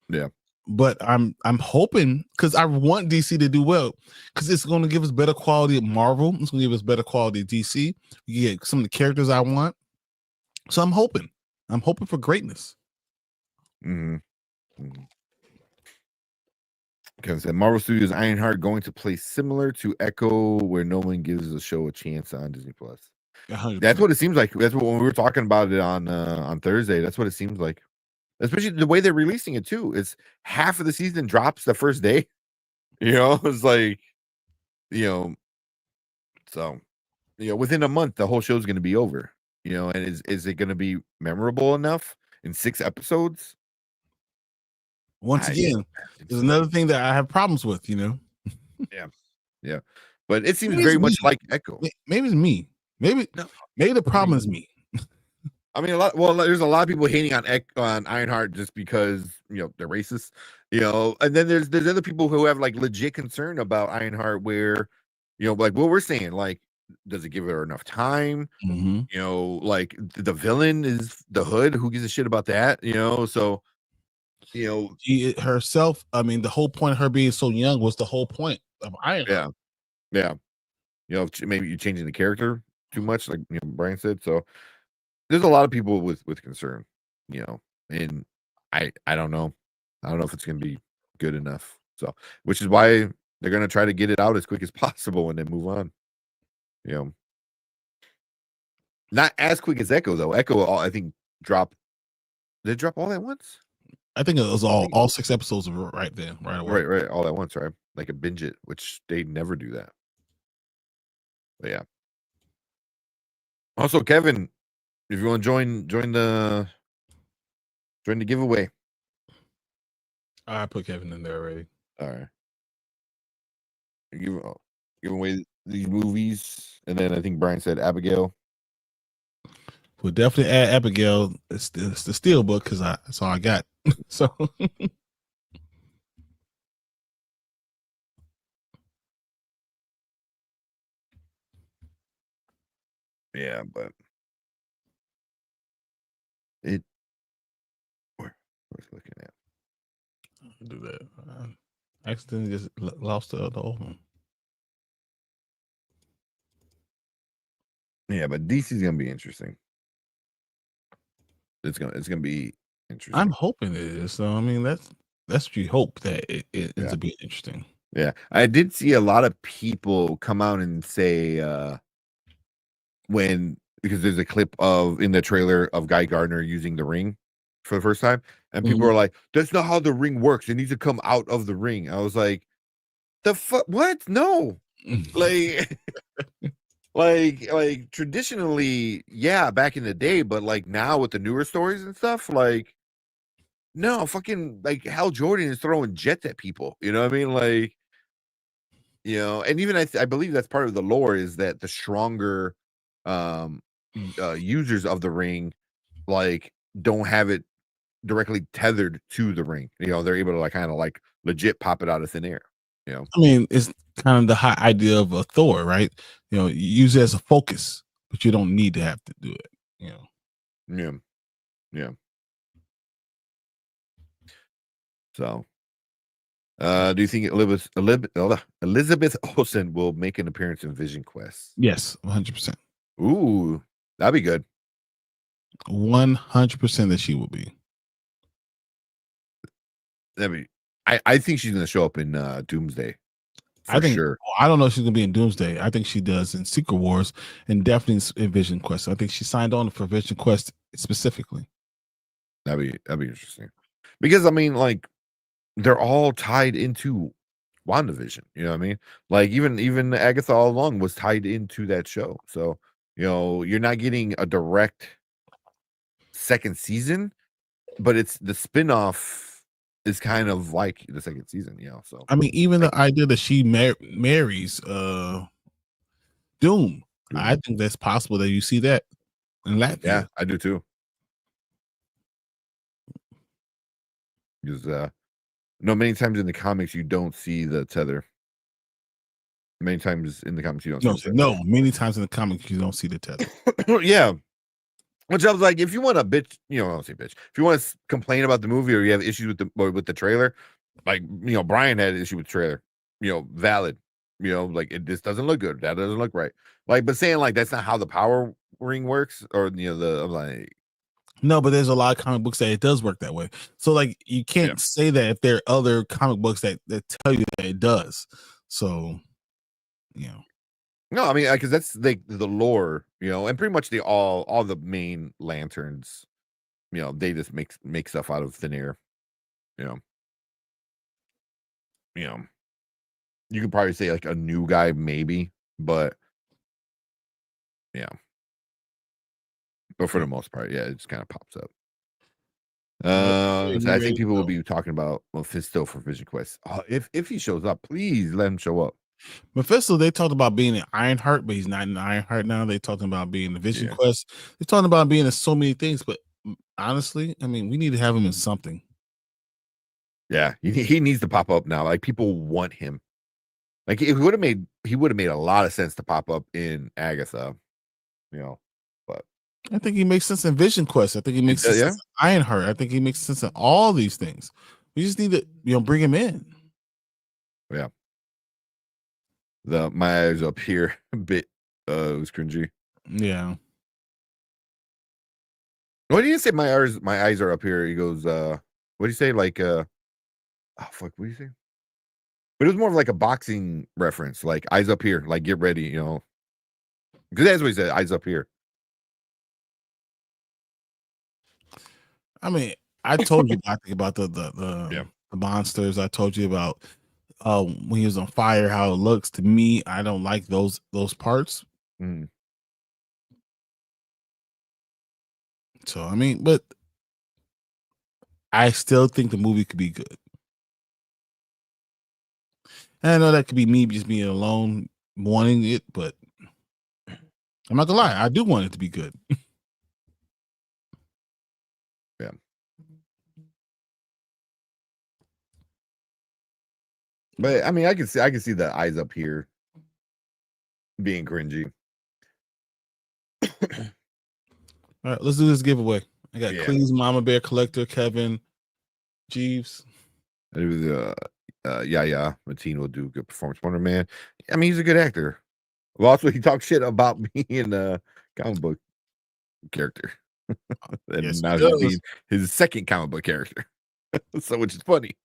Yeah. But I'm hoping, because I want DC to do well, because it's going to give us better quality of Marvel. It's going to give us better quality of DC. You get some of the characters I want. So I'm hoping for greatness. Because Marvel Studios Ironheart going to play similar to Echo, where no one gives the show a chance on Disney Plus. 100%. That's what it seems like. That's what when we were talking about it on Thursday. That's what it seems like. Especially the way they're releasing it too. It's half of the season drops the first day. It's like, so within a month the whole show's going to be over. And is it going to be memorable enough in 6 episodes? Once again, there's another thing that I have problems with. Yeah. But it seems Maybe very it's much me. like Echo. Maybe it's me. Maybe the problem is me. I mean, there's a lot of people hating on Ironheart just because they're racist, and then there's other people who have like legit concern about Ironheart, where like what we're saying, like, does it give her enough time? Like the villain is the Hood. Who gives a shit about that? So she herself. I mean, the whole point of her being so young was the whole point of Ironheart. Yeah. Maybe you're changing the character too much, like Brian said. So there's a lot of people with concern, and I don't know. I don't know if it's going to be good enough. So, which is why they're going to try to get it out as quick as possible and then move on. Not as quick as Echo though. Echo, I think, dropped. Did it drop all at once? I think it was all 6 episodes right there, right away. Right, all at once, right? Like a binge it, which they never do that. But yeah. Also, Kevin, if you want to join the giveaway. I put Kevin in there already. All right. Give away these movies, and then I think Brian said Abigail. We'll definitely add Abigail. It's the steel book because that's all I got. So yeah, but it. Where's looking at? Do that. I accidentally just lost the old one. Yeah, but DC's gonna be interesting. It's gonna be interesting. I'm hoping it is. So I mean, that's what you hope, that it ends up being interesting. Yeah, I did see a lot of people come out and say because there's a clip in the trailer of Guy Gardner using the ring, for the first time, and people are like, "That's not how the ring works. It needs to come out of the ring." I was like, "The fuck? What? No!" Like, like traditionally, yeah, back in the day, but like now with the newer stories and stuff, like, no, fucking like Hal Jordan is throwing jets at people. You know what I mean? Like, and even I believe that's part of the lore is that the stronger um users of the ring like don't have it directly tethered to the ring. They're able to like kind of like legit pop it out of thin air. I mean, it's kind of the high idea of a Thor, right? You use it as a focus, but you don't need to have to do it. Yeah. So, do you think Elizabeth Olsen will make an appearance in Vision Quest? Yes, 100%. Ooh, that'd be good. 100% that she will be. I think she's going to show up in Doomsday. I think sure. I don't know if she's gonna be in Doomsday. I think she does in Secret Wars and definitely in Vision Quest. I think she signed on for Vision Quest specifically. That'd be interesting. Because I mean, like, they're all tied into WandaVision. You know what I mean? Like even Agatha all along was tied into that show. So, you're not getting a direct second season, but it's the spinoff is kind of like the second season, So I mean, even the idea that she marries Doom, I think that's possible that you see that in Latvia. Yeah, I do too. Because many times in the comics you don't see the tether. Many times in the comics you don't see many times in the comics you don't see the tether. Yeah. Which I was like, if you want to bitch, I don't say bitch. If you want to complain about the movie or you have issues with the trailer, like Brian had an issue with the trailer, valid. Like this doesn't look good. That doesn't look right. Like, but saying like that's not how the power ring works, or I'm like, no, but there's a lot of comic books that it does work that way. So like you can't say that if there are other comic books that tell you that it does. So no, I mean, because that's the lore, and pretty much all the main lanterns, they just make stuff out of thin air, you could probably say like a new guy maybe, but but for the most part, it just kind of pops up. So I think people will be talking about Mephisto for Vision Quest. If he shows up, please let him show up. Mephisto, they talked about being in Ironheart, but he's not in Ironheart now. They talking about being in the Vision Quest. They're talking about being in so many things, but honestly, I mean, we need to have him in something. Yeah, he needs to pop up now. Like people want him. Like he would have made a lot of sense to pop up in Agatha, but I think he makes sense in Vision Quest. I think he makes sense in Ironheart. I think he makes sense in all these things. We just need to bring him in. Yeah. My eyes up here a bit it was cringy. Yeah. What do you say? My eyes are up here. He goes, what do you say? Like oh fuck, what do you say? But it was more of like a boxing reference, like eyes up here, like get ready, because that's what he said, eyes up here. I mean, I told you about the monsters. I told you about when he was on fire, how it looks. To me, I don't like those parts. So I mean, but I still think the movie could be good. And I know that could be me just being alone wanting it, but I'm not gonna lie, I do want it to be good. Yeah. But I mean, I can see the eyes up here being cringy. All right, let's do this giveaway. I got Clean's Mama Bear Collector, Kevin, Jeeves. It was Mateen will do good performance. Wonder Man. I mean, he's a good actor. Well, also he talks shit about me in a comic book character. And yes, now he's being his second comic book character. So which is funny.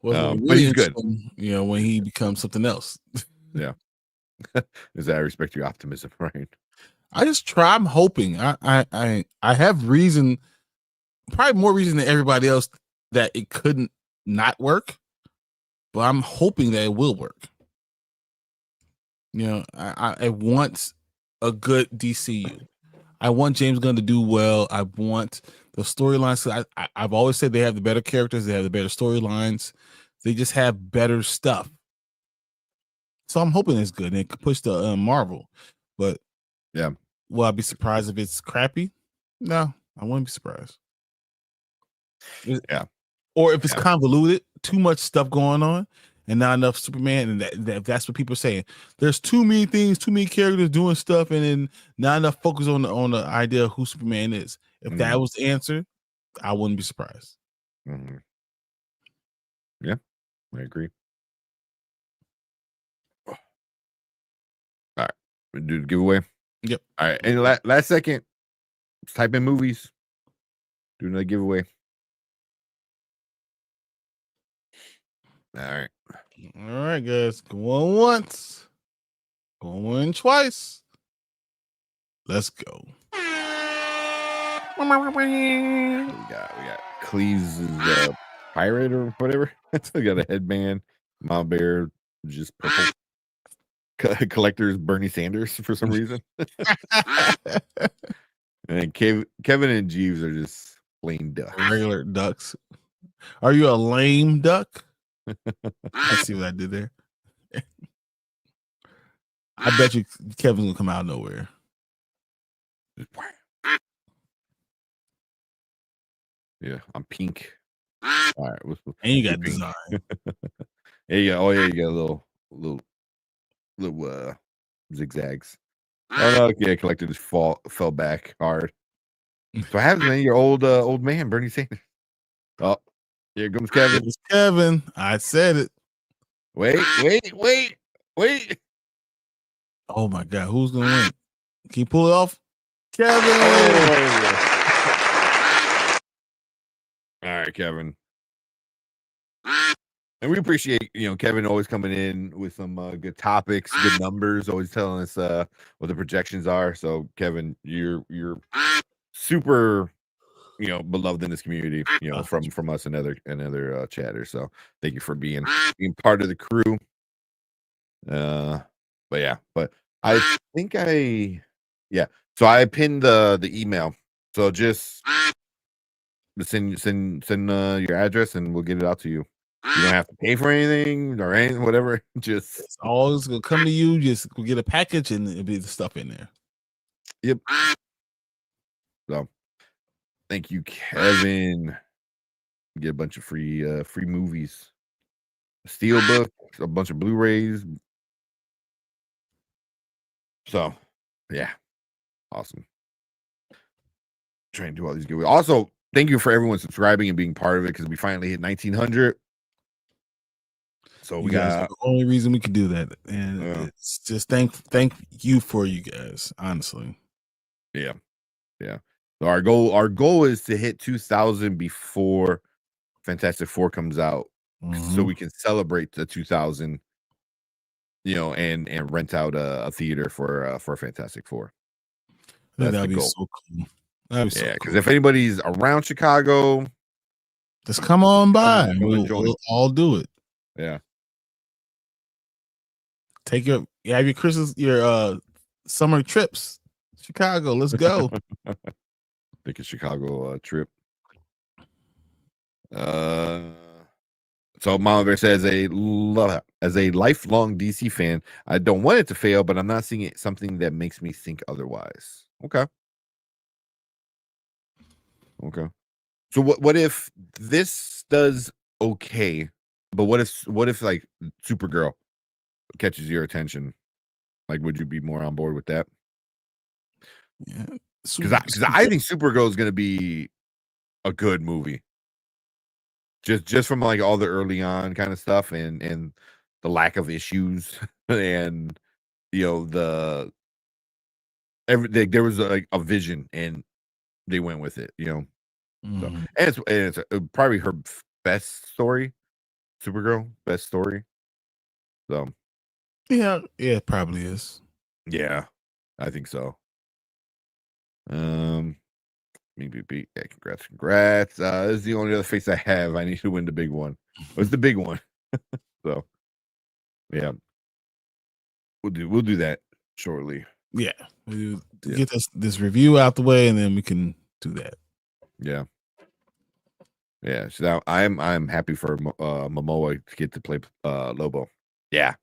Well, but he's good. When he becomes something else. Yeah. Is that I respect your optimism, right? I just try. I'm hoping. I have reason probably more reason than everybody else that it couldn't not work. But I'm hoping that it will work. You know, I want a good DCU. I want James Gunn to do well. I want the storylines. I've always said they have the better characters. They have the better storylines. They just have better stuff. So I'm hoping it's good and it could push the Marvel. But yeah, will I be surprised if it's crappy? No, I wouldn't be surprised. Yeah. Or if it's convoluted, too much stuff going on, and not enough Superman, and that's what people are saying. There's too many things, too many characters doing stuff, and then not enough focus on the idea of who Superman is. If that was the answer, I wouldn't be surprised. Mm-hmm. Yeah, I agree. All right, we do the giveaway. Yep. All right, and last second, let's type in movies. Do another giveaway. All right, guys. Going once, going twice. Let's go. We got Cleve's pirate or whatever. We got a headband. Mom Bear, just purple. Collectors Bernie Sanders for some reason. And Kevin and Jeeves are just plain ducks. Regular ducks. Are you a lame duck? I see what I did there. I bet you Kevin's gonna come out of nowhere. Yeah, I'm pink. All right, and you got design. Yeah, oh yeah, you got little zigzags. Oh no, yeah, collector just fell back hard. So what happens, man? Your old man, Bernie Sanders. Oh, here comes Kevin. It's Kevin. I said it. Wait. Oh my God, who's gonna win? Can you pull it off? Kevin. All right, Kevin. And we appreciate, Kevin always coming in with some good topics, good numbers, always telling us what the projections are. So, Kevin, you're super, beloved in this community, from us and other chatters. So, thank you for being part of the crew. But I think So I pinned the email. So just send your address and we'll get it out to you. You don't have to pay for anything or anything, whatever. Just it's always gonna come to you. Just get a package and it'll be the stuff in there. Yep. So thank you, Kevin. Get a bunch of free movies. A Steelbook, a bunch of Blu-rays. So yeah. Awesome. Trying to do all these giveaways. Also, thank you for everyone subscribing and being part of it because we finally hit 1,900. So we got the only reason we can do that, and it's just thank you for you guys, honestly. Yeah. So our goal is to hit 2,000 before Fantastic Four comes out, so we can celebrate the 2,000. And rent out a theater for Fantastic Four. That'd be so cool. Because if anybody's around Chicago, just come on by. We'll all do it. Yeah. Have your Christmas, your summer trips, Chicago. Let's go. Take a Chicago trip. So Mama Bear says, as a lifelong DC fan, I don't want it to fail, but I'm not seeing it something that makes me think otherwise. Okay. So what if this does okay, but what if like Supergirl catches your attention? Like, would you be more on board with that? Yeah, because I think Supergirl is going to be a good movie. Just from like all the early on kind of stuff and the lack of issues and there was like a vision and they went with it. So, and it's probably her best story, Supergirl best story. So yeah, it probably is. Yeah, I think so. Yeah, congrats. This is the only other face I have. I need to win the big one. What's the big one? So, yeah, we'll do that shortly. Yeah, we'll get this review out the way, and then we can do that. Yeah. Yeah, so I'm happy for Momoa to get to play Lobo. Yeah,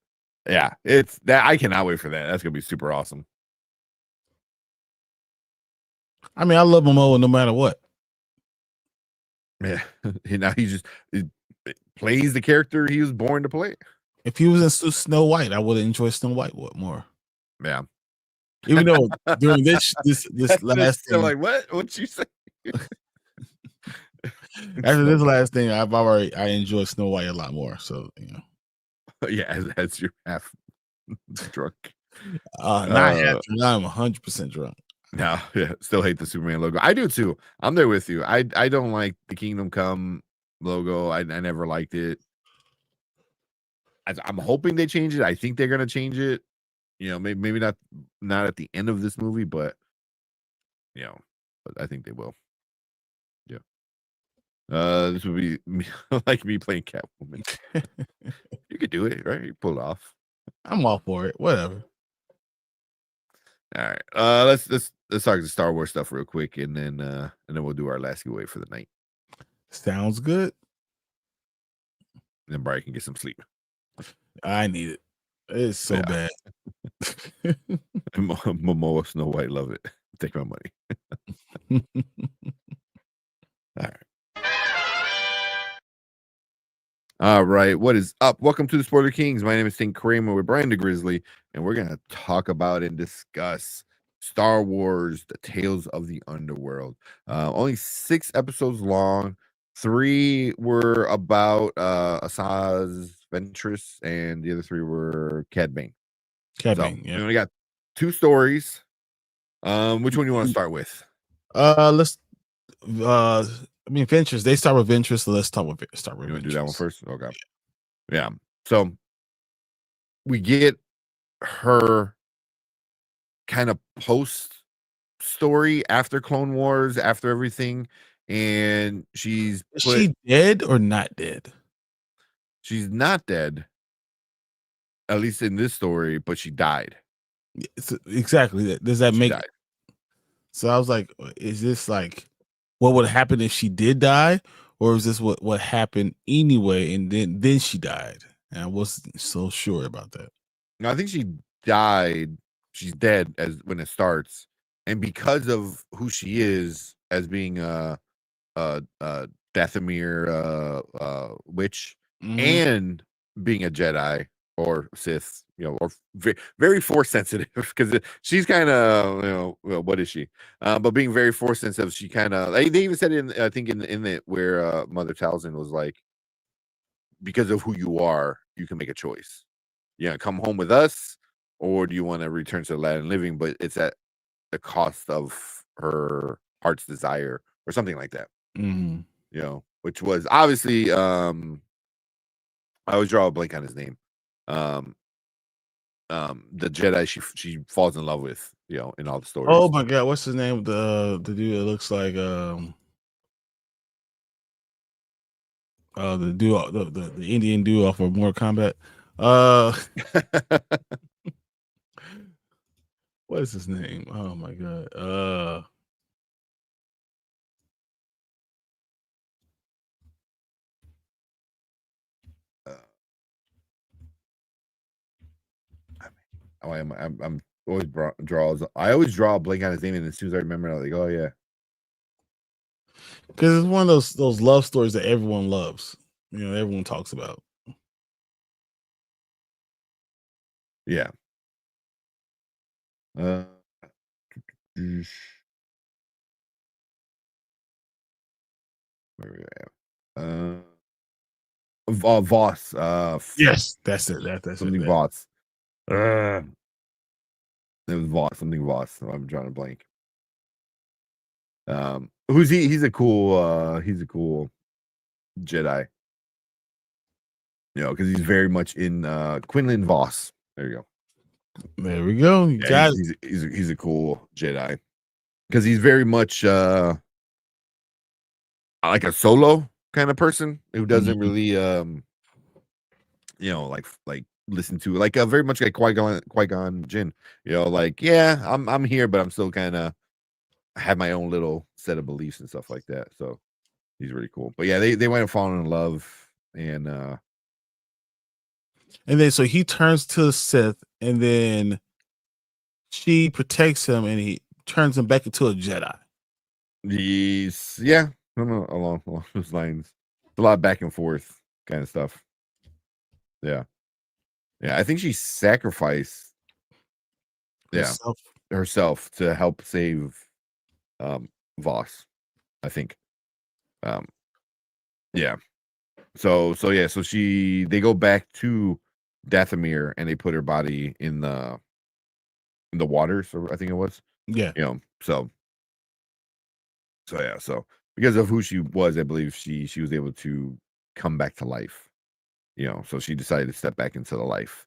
it's that I cannot wait for that. That's gonna be super awesome. I mean, I love Momoa no matter what. Yeah, now he plays the character he was born to play. If he was in Snow White, I would enjoy Snow White more. Yeah, even though during this last thing, like what'd you say? After this last thing, I enjoy Snow White a lot more. So yeah, as you're half drunk. Not half drunk. I'm 100% drunk. No, yeah, still hate the Superman logo. I do too. I'm there with you. I don't like the Kingdom Come logo. I never liked it. I'm hoping they change it. I think they're gonna change it. Maybe not at the end of this movie, but but I think they will. Yeah. This would be like me playing Catwoman. You could do it, right? You pull it off. I'm all for it. Whatever. All right. Let's talk the Star Wars stuff real quick, and then we'll do our last giveaway for the night. Sounds good. And then Brian can get some sleep. I need it. It's so bad. Momoa Snow White, love it. Take my money. All right. All right, what is up? Welcome to the Spoiler Kings. My name is Tim Kramer with Brian the Grizzly, and we're gonna talk about and discuss Star Wars: The Tales of the Underworld. Only 6 episodes long. 3 were about Asajj Ventress, and the other 3 were Cad Bane. Yeah. We only got 2 stories. Which one you want to start with? Let's. I mean, Ventress. They start with Ventress, so let's start with You want to Ventress. do that one first? Okay. Yeah. So we get her kind of post story after Clone Wars, after everything, and is she dead or not dead? She's not dead, at least in this story, but she died. Exactly. Does that make? Died. So I was like, is this like what would happen if she did die, or is this what happened anyway, and then she died? And I wasn't so sure about that. No, I think she died. She's dead as when it starts, and because of who she is as being a Dathomir witch, and being a Jedi or Sith, or very force sensitive, because she's kind of, what is she? But being very force sensitive, she kind of, they even said it I think in it where Mother Talzin was like, because of who you are, you can make a choice. Come home with us, or do you want to return to the land and living? But it's at the cost of her heart's desire, or something like that. Which was obviously, I always draw a blank on his name. The Jedi she falls in love with, in all the stories. Oh my god, what's his name? The dude that looks like the duo, the Indian duo off of Mortal Kombat. What is his name? Oh my god. I'm always I always draw a blank on his name, and as soon as I remember, I'm like, oh yeah, because it's one of those love stories that everyone loves. Everyone talks about. Yeah. Where we at? Voss. Yes, that's it. That's something Voss. It was Voss. Something Voss. So I'm drawing a blank. Who's he? He's a cool Jedi. Because he's very much in Quinlan Voss. There you go. There we go. He's a cool Jedi, because he's very much like a solo kind of person who doesn't Mhm. really like listen to like very much like Qui-Gon Jinn. Like I'm here, but I'm still kind of have my own little set of beliefs and stuff like that. So he's really cool. But yeah, they went and fallen in love, and And then so he turns to the Sith, and then she protects him, and he turns him back into a Jedi. he's I don't know, along those lines. A lot of back and forth kind of stuff. Yeah. Yeah, I think she sacrificed Herself. herself to help save Voss, I think. Um yeah. So they go back to Dathomir and they put her body in the waters, or I think it was. Yeah. So because of who she was, I believe she was able to come back to life. So she decided to step back into the life.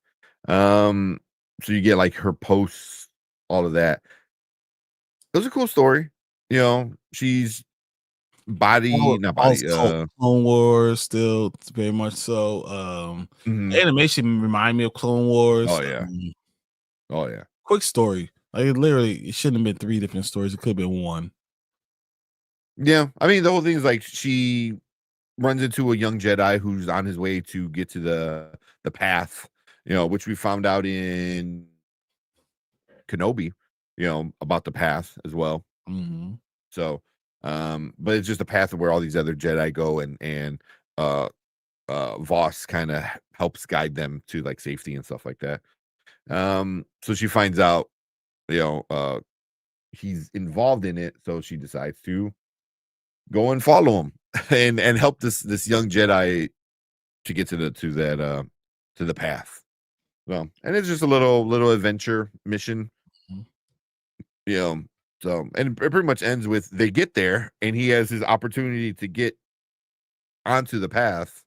So you get like her posts, all of that. It was a cool story. She's not All body. Clone Wars still very much so. Mhm. Animation remind me of Clone Wars. Oh yeah. Oh yeah. Quick story. Like it shouldn't have been 3 different stories. It could have been 1. Yeah. I mean, the whole thing is like she runs into a young Jedi who's on his way to get to the path, which we found out in Kenobi, about the path as well. Mhm. So, but it's just a path where all these other Jedi go, and Voss kind of helps guide them to like safety and stuff like that. So she finds out, he's involved in it, so she decides to go and follow him and help this young Jedi to get to the path. Well, and it's just a little adventure mission, Mhm. you know. So, and it pretty much ends with they get there and he has his opportunity to get onto the path,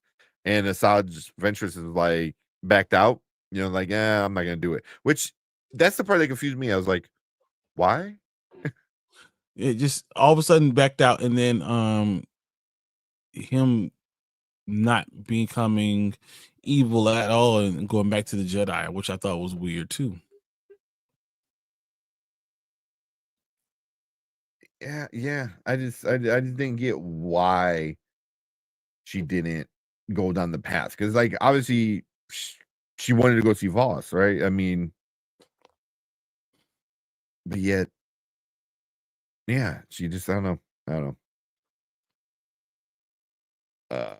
and Asajj Ventress is like backed out, like, I'm not gonna do it. Which that's the part that confused me. I was like, why? It just all of a sudden backed out, and then him not becoming evil at all and going back to the Jedi, which I thought was weird too. Yeah. I just didn't get why she didn't go down the path, because like obviously she wanted to go see Voss, right? I mean, but yet, yeah, she just I don't know. Uh,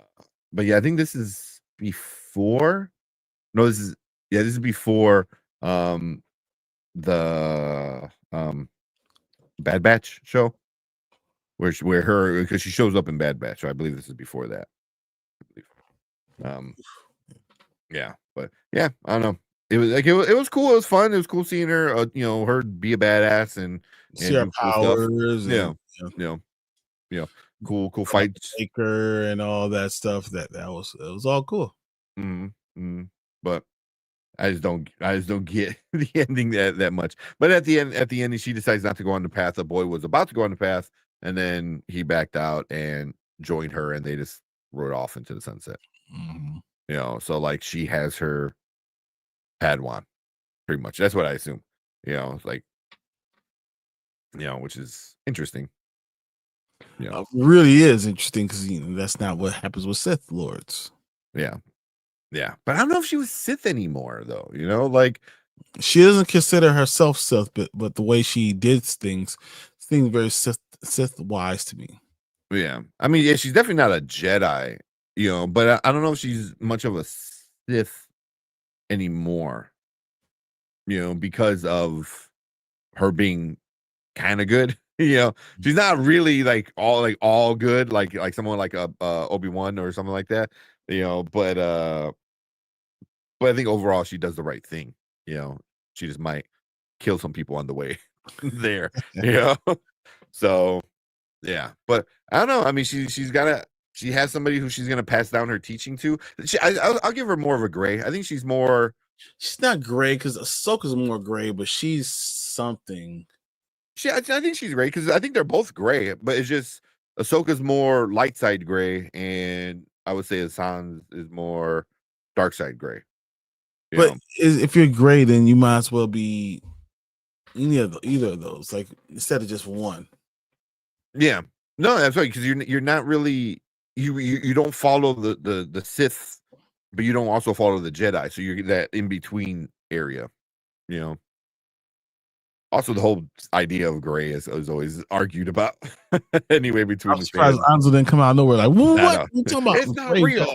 but yeah, I think this is before. No, this is before the Bad Batch show, where her, because she shows up in Bad Batch. So I believe this is before that. I believe. Um, yeah, but yeah, I don't know. It was cool. It was fun. It was cool seeing her, her be a badass See and our do cool stuff. powers Yeah, and you know, you know, cool go back to fights. Baker and all that stuff. It was all cool. But I just don't get the ending that much. But at the end, she decides not to go on the path. The boy was about to go on the path, and then he backed out and joined her, and they just rode off into the sunset. Mhm. So like she has her Padawan, pretty much. That's what I assume. Like, which is interesting. Really is interesting because that's not what happens with Sith Lords. Yeah. Yeah. But I don't know if she was Sith anymore, though. Like, She doesn't consider herself Sith, but the way she did things seemed very Sith wise to me. yeah. I mean, yeah, she's definitely not a Jedi, but I don't know if she's much of a Sith anymore, because of her being kind of good. She's not really like all good, like someone like Obi-Wan or something like that. But I think overall she does the right thing. She just might kill some people on the way there. So yeah, but I don't know. I mean, she has somebody who she's gonna pass down her teaching to. I'll give her more of a gray. I think she's more. She's not gray because Ahsoka's more gray, but she's something. I think she's great because I think they're both gray, but it's just Ahsoka's more light side gray, and I would say Hassan is more dark side gray. But if you're gray, then you might as well be either of those, like instead of just one. Yeah, no, that's right, because you're not really you don't follow the Sith, but you don't also follow the Jedi, so you're that in between area, you know. Also, the whole idea of gray is always argued about anyway between I'm the surprised fans. Anzo didn't come out of nowhere like, what? No. You talking about? It's not real.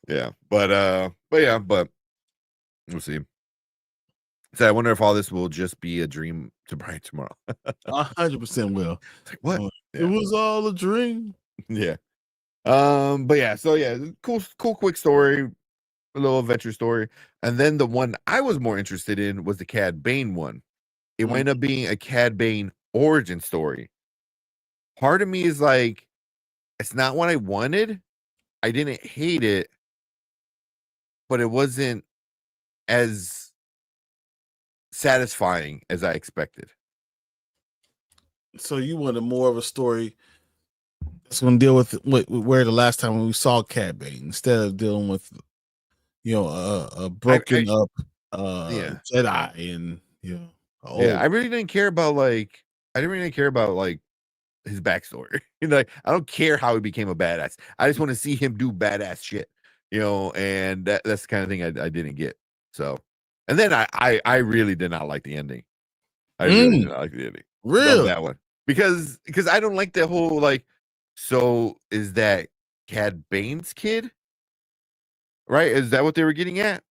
Yeah, but yeah, but we'll see. So I wonder if all this will just be a dream to Brian tomorrow. 100% will. Like, what? It was all a dream. Yeah. But yeah, so yeah, cool, quick story, a little adventure story. And then the one I was more interested in was the Cad Bane one. It wound up being a Cad Bane origin story. Part of me is like, it's not what I wanted. I didn't hate it, but it wasn't as satisfying as I expected. So you wanted more of a story that's going to deal with where the last time when we saw Cad Bane, instead of dealing with a broken up Jedi and I really didn't care about like his backstory. Like, I don't care how he became a badass. I just want to see him do badass shit, and that's the kind of thing I didn't get. So, and then I really did not like the ending. I really did not like the ending. Really? Love that one. Because I don't like the whole like, so is that Cad Bane's kid? Right? Is that what they were getting at?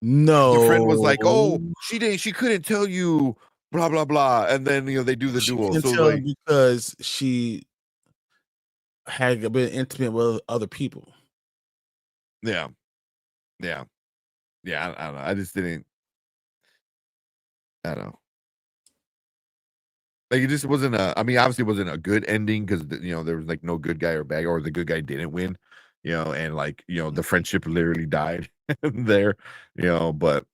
No. The friend was like, "Oh, she couldn't tell you, blah blah blah," and then they do the duel. So like, because she had been intimate with other people. Yeah. I don't know. I just didn't. I don't know. Like, it just wasn't I mean, obviously, it wasn't a good ending because there was like no good guy or bad, or the good guy didn't win. And like the friendship literally died there. But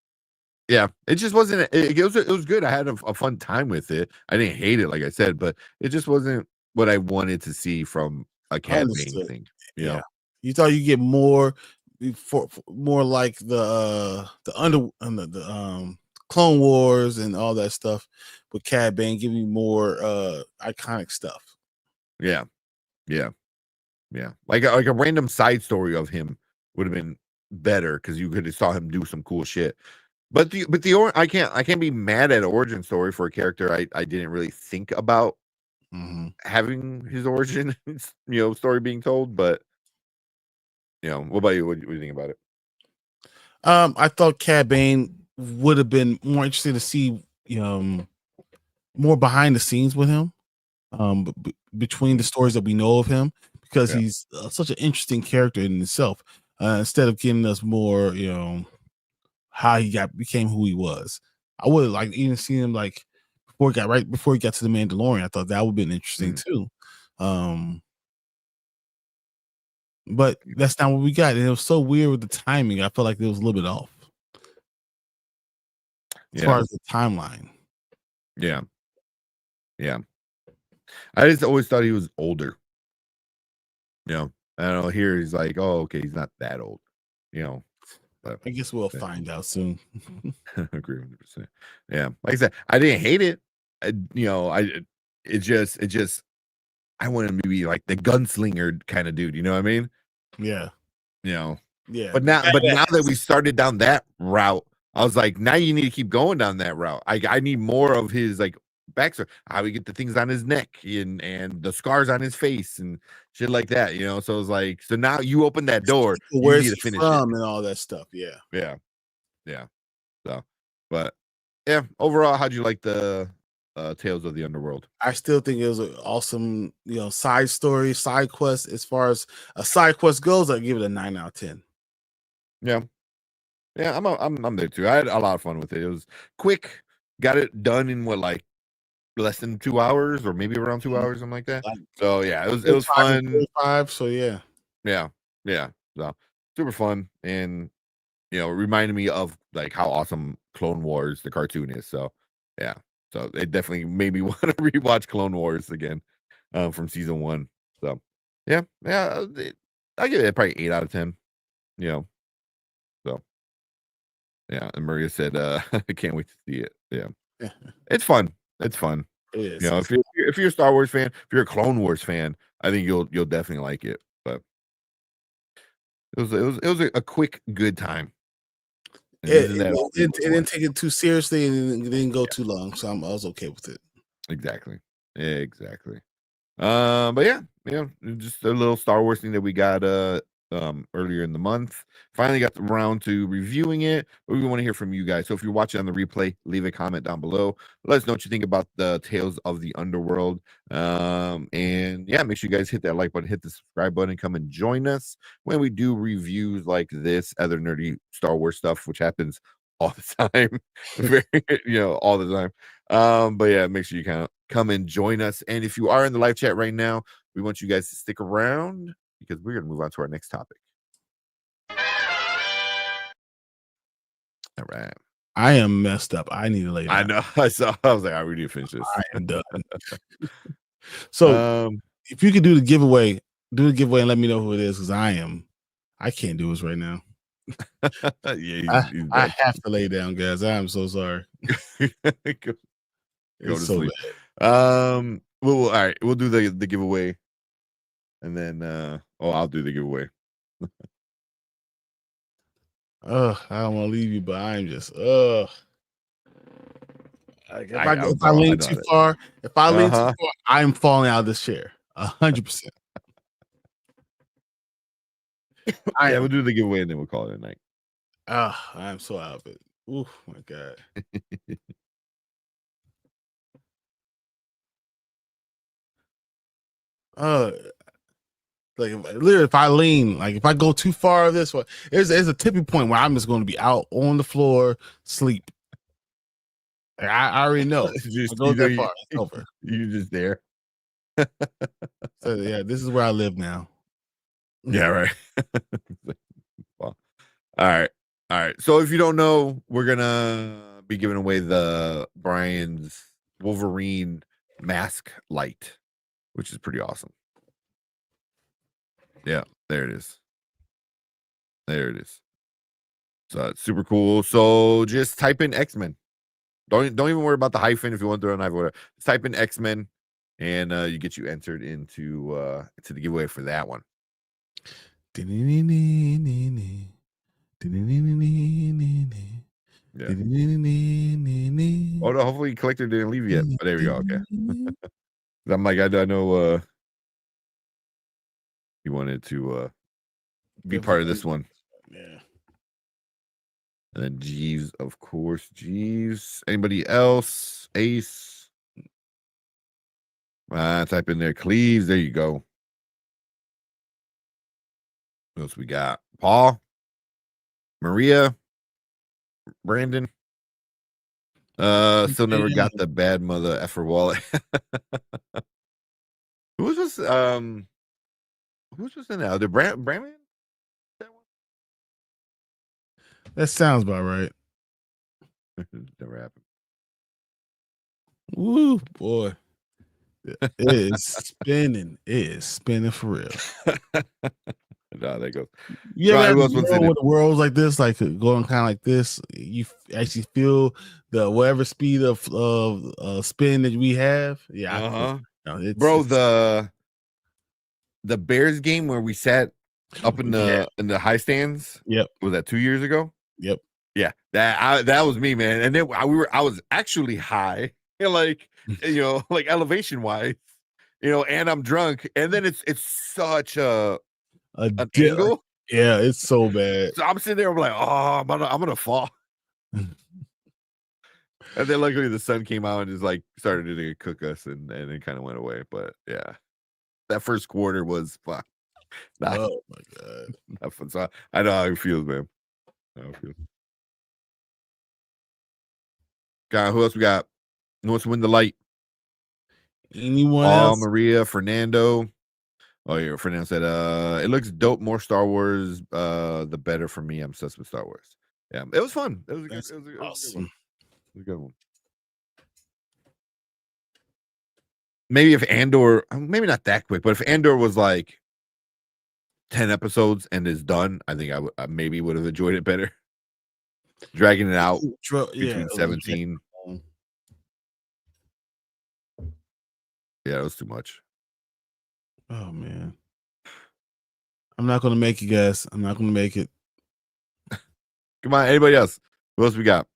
yeah, it just wasn't. It was good. I had a fun time with it. I didn't hate it, like I said, but it just wasn't what I wanted to see from a Cad Bane thing. Yeah, you thought you get more for more like the Clone Wars and all that stuff with Cad Bane, giving you more iconic stuff. Yeah. Like a random side story of him would have been better because you could have saw him do some cool shit. But I can't be mad at an origin story for a character I didn't really think about having his origin story being told. But what about you? What do you think about it? I thought Cad Bane would have been more interesting to see more behind the scenes with him, between the stories that we know of him, because he's such an interesting character in itself. Instead of giving us more, how he became who he was. I would have like even seen him like before he got to the Mandalorian. I thought that would have been interesting too. But that's not what we got. And it was so weird with the timing. I felt like it was a little bit off. As far as the timeline. Yeah. I just always thought he was older. I don't know. Here he's like, oh, okay, he's not that old. But I guess we'll find out soon. Agree 100%. Yeah, like I said, I didn't hate it. It just I wanted him to be like the gunslinger kind of dude. You know what I mean? Yeah. Yeah. But now that we started down that route, I was like, now you need to keep going down that route. I need more of his like backstory, how we get the things on his neck and the scars on his face and shit like that. So it was like, so now you open that door, where's you need he to finish from and all that stuff. Yeah. So, but yeah, overall, how'd you like the Tales of the Underworld? I still think it was an awesome, side story, side quest. As far as a side quest goes, I give it a 9 out of 10. Yeah, I'm there too. I had a lot of fun with it. It was quick, got it done in like less than 2 hours, or maybe around 2 hours, something like that. So yeah, it was fun. 45, so yeah. So super fun, and it reminded me of like how awesome Clone Wars the cartoon is. So yeah, So it definitely made me want to rewatch Clone Wars again from season 1. So yeah, I give it probably 8 out of 10. You know, so yeah. And Maria said, I can't wait to see it. Yeah, it's fun. It's fun. It is. You know, if you're a Star Wars fan, if you're a Clone Wars fan, I think you'll definitely like it. But it was a quick good time. It didn't take it too seriously, and it didn't go too long, so I was okay with it. Exactly. But yeah, just a little Star Wars thing that we got earlier in the month. Finally got around to reviewing it, but we want to hear from you guys. So if you're watching on the replay, leave a comment down below. Let us know what you think about the Tales of the Underworld. And yeah, make sure you guys hit that like button, hit the subscribe button, come and join us when we do reviews like this, other nerdy Star Wars stuff, which happens all the time. All the time. But yeah, make sure you kind of come and join us. And if you are in the live chat right now, we want you guys to stick around because we're going to move on to our next topic. All right. I am messed up. I need to lay down. I know. I was like, I really need to finish this. I am done. So if you could do the giveaway and let me know who it is, because I can't do this right now. Yeah, I have to lay down, guys. I am so sorry. Go to so sleep. Bad. All right, we'll do the giveaway, and then I'll do the giveaway. I don't want to leave you, but I'm just if I lean too far, I'm falling out of this chair 100%. Yeah, we'll do the giveaway and then we'll call it a night. I'm so out of it. Oh my god. Like if I lean, like if I go too far this way, there's a tipping point where I'm just going to be out on the floor, sleep. Like, I already know. I go that far, it's over. You're just there. So yeah, this is where I live now. Yeah, right. Well, all right. So if you don't know, we're gonna be giving away the Brian's Wolverine mask light, which is pretty awesome. Yeah, there it is. So it's super cool. So just type in X-Men. Don't even worry about the hyphen if you want to throw an hyphen. Just type in X-Men, and you get you entered into the giveaway for that one. Yeah. Oh no, hopefully Collector didn't leave yet. Oh, there we go. Okay. I'm like, I know he wanted to be part of this one. Yeah. And then Jeeves, of course. Jeeves. Anybody else? Ace. Type in there. Cleaves. There you go. What else we got? Paul. Maria. Brandon. Still never got the bad mother effer wallet. Who was this? Who's just in there? The Brandman? That sounds about right. Never happened. Woo, boy. It is spinning. It is spinning for real. No, there goes. You ever know when the world's like this, like going kind of like this, you actually feel the whatever speed of spin that we have. Yeah. Bro, the Bears game where we sat up in the high stands. Yep. Was that 2 years ago? Yep. Yeah. That was me, man. And then I was actually high, like like elevation wise, and I'm drunk, and then it's such an angle. Yeah, it's so bad. So I'm sitting there, I'm like, oh, I'm gonna fall. And then luckily the sun came out and just like started to cook us, and it kind of went away. But yeah, that first quarter was fun. Oh my god, not fun. So I know how it feels, man. God, who else we got? Who wants to win the light? Anyone else? Maria, Fernando. Oh yeah, Fernando said, it looks dope. More Star Wars, the better for me. I'm obsessed with Star Wars. Yeah, it was fun. It was awesome. It was a good one. maybe if Andor, maybe not that quick, but if Andor was like 10 episodes and is done, I think I maybe would have enjoyed it better. Dragging it out between 17. Yeah, it was too much. Oh man. I'm not gonna make it, guys. I'm not gonna make it. Come on, anybody else? Who else we got?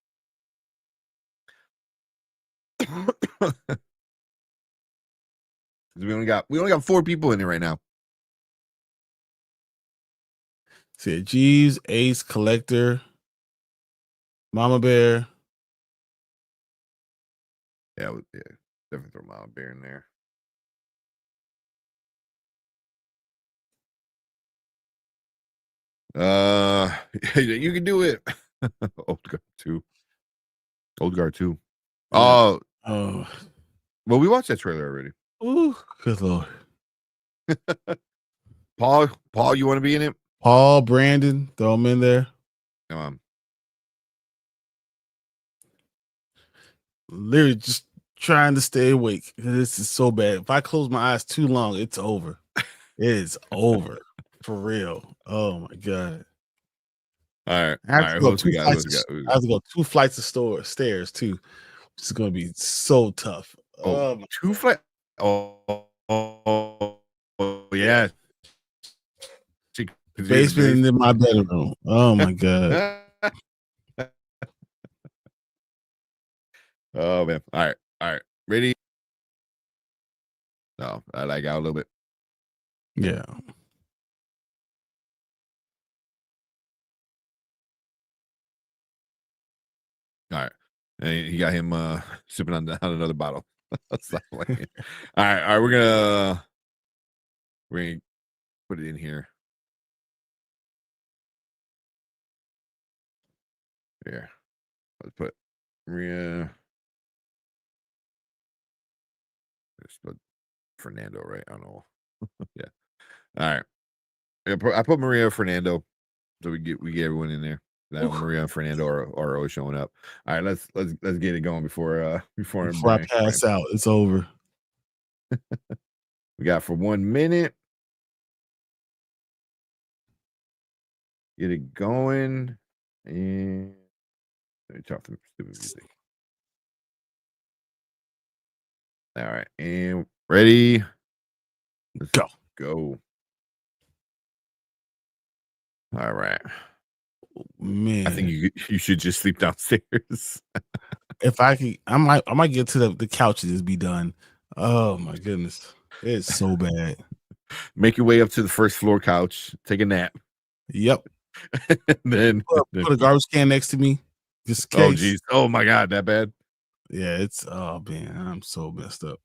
we only got 4 people in here right now. See, Jeeves, Ace, Collector, Mama Bear. Yeah, definitely throw Mama Bear in there. You can do it. Old Guard 2. Old Guard 2. Yeah. Oh, well, we watched that trailer already. Ooh, good lord. Paul, you want to be in it? Paul, Brandon, throw them in there. Come on. Literally just trying to stay awake. This is so bad. If I close my eyes too long, it's over. It is over. For real. Oh my god. All right. I have to go 2 flights of stairs too. It's gonna be so tough. Oh, 2 flights. Oh, yeah. Basement in my bedroom. Oh my god. Oh man. All right. Ready? No, I like out a little bit. Yeah. All right. And he got him sipping on another bottle. Stop playing. All right. We're gonna put it in here. Here. Let's put Maria. Let's put Fernando, right? I don't know. Yeah. All right. I put Maria Fernando, so we get everyone in there. Now Maria and Fernando are always showing up. All right, let's get it going before I pass out. It's over. We got for 1 minute. Get it going, and let me talk some stupid music. All right, and ready? Let's go. All right. Man, I think you should just sleep downstairs. If I can, I might get to the couch and just be done. Oh my goodness, it's so bad. Make your way up to the first floor couch, take a nap. Yep. then put a garbage can next to me. Just in oh case. geez, oh my god, that bad? Yeah, it's man, I'm so messed up.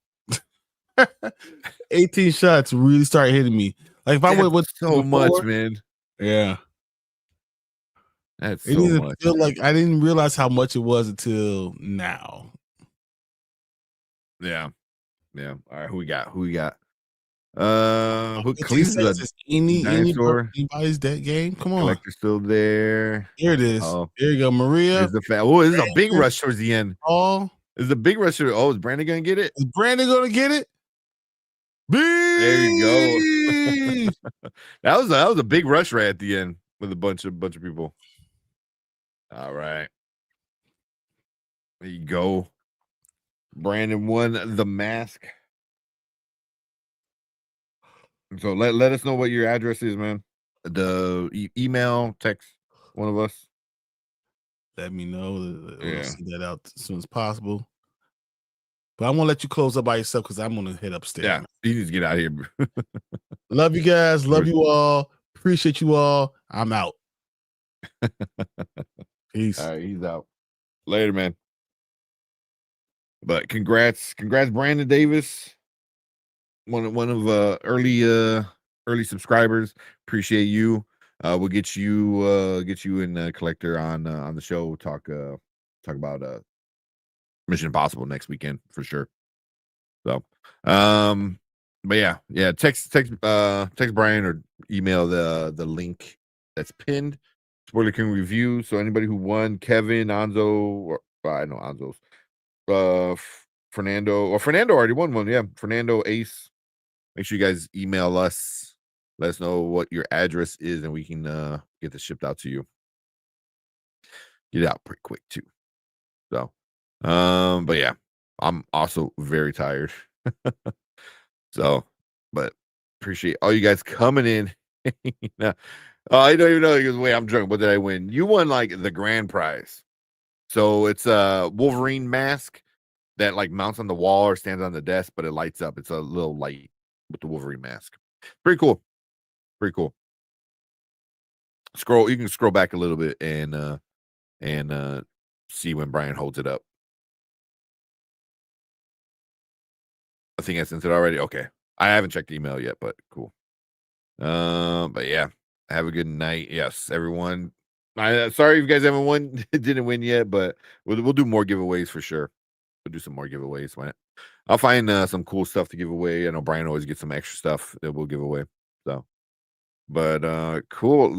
18 shots really start hitting me. Like if I went with so much, man. Yeah. That's it so doesn't much. feel like I didn't realize how much it was until now. Yeah. All right, who we got? Who Cleve's the anybody's that game? Come on. Collector's still there. Here it is. There you go, Maria. This is a big rush towards the end. Oh, is a big rush. Is Brandon gonna get it? Is Brandon gonna get it? There you go. that was a big rush right at the end with a bunch of people. All right. There you go. Brandon won the mask. So let us know what your address is, man. The email, text one of us. Let me know. We'll see that out as soon as possible. But I won't let you close up by yourself because I'm gonna head upstairs. Yeah, you need to get out of here. Love you guys. Love you all. Appreciate you all. I'm out. Peace. All right, he's out. Later, man. But congrats, Brandon Davis. One of early subscribers. Appreciate you. We'll get you and Collector on the show. Talk about Mission Impossible next weekend for sure. So, but yeah. Text Brian or email the link that's pinned. Spoiler King review. So anybody who won, Kevin, Anzo, or I know Anzo's. Fernando already won one. Yeah, Fernando Ace. Make sure you guys email us. Let us know what your address is, and we can get this shipped out to you. Get it out pretty quick too. So, but yeah, I'm also very tired. So, but appreciate all you guys coming in. I don't even know. He goes, wait, I'm drunk. What did I win? You won like the grand prize. So it's a Wolverine mask that like mounts on the wall or stands on the desk, but it lights up. It's a little light with the Wolverine mask. Pretty cool. Pretty cool. You can scroll back a little bit and see when Brian holds it up. I think I sent it already. Okay. I haven't checked the email yet, but cool. But yeah, have a good night. Yes, everyone. Sorry if you guys haven't won, didn't win yet, but we'll do more giveaways for sure. We'll do some more giveaways when I'll find some cool stuff to give away. I know Brian always gets some extra stuff that we'll give away. So, but cool.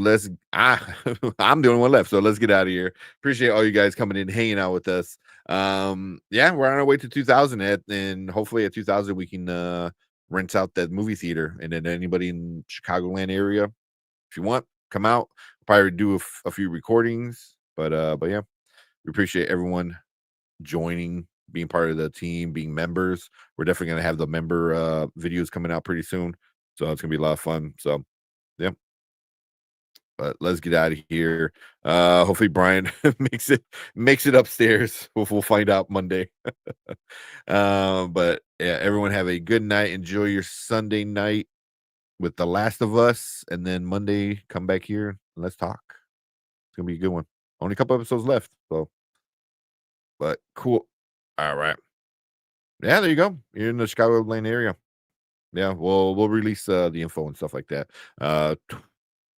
I'm the only one left, so let's get out of here. Appreciate all you guys coming in, hanging out with us. Yeah, we're on our way to 2000 and hopefully at 2000 we can rent out that movie theater, and then anybody in Chicagoland area, if you want, come out. Probably do a few recordings, but yeah, we appreciate everyone joining, being part of the team, being members. We're definitely gonna have the member videos coming out pretty soon, so it's gonna be a lot of fun. So yeah, but let's get out of here. Hopefully Brian makes it upstairs. We'll find out Monday. But yeah, everyone have a good night. Enjoy your Sunday night with The Last of Us, and then Monday come back here and let's talk. It's gonna be a good one. Only a couple episodes left, so but cool. All right. Yeah, there you go. You're in the Chicagoland area. Yeah, we'll release the info and stuff like that.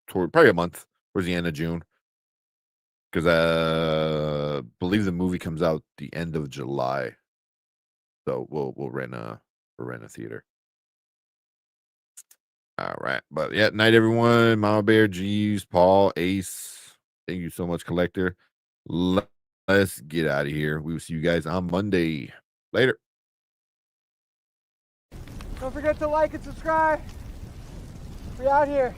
Toward probably a month towards the end of June. Because I believe the movie comes out the end of July. So we'll rent a theater. All right. But yeah, night everyone. Mama Bear, Jeeves, Paul, Ace. Thank you so much, Collector. Let's get out of here. We will see you guys on Monday. Later. Don't forget to like and subscribe. We're out here.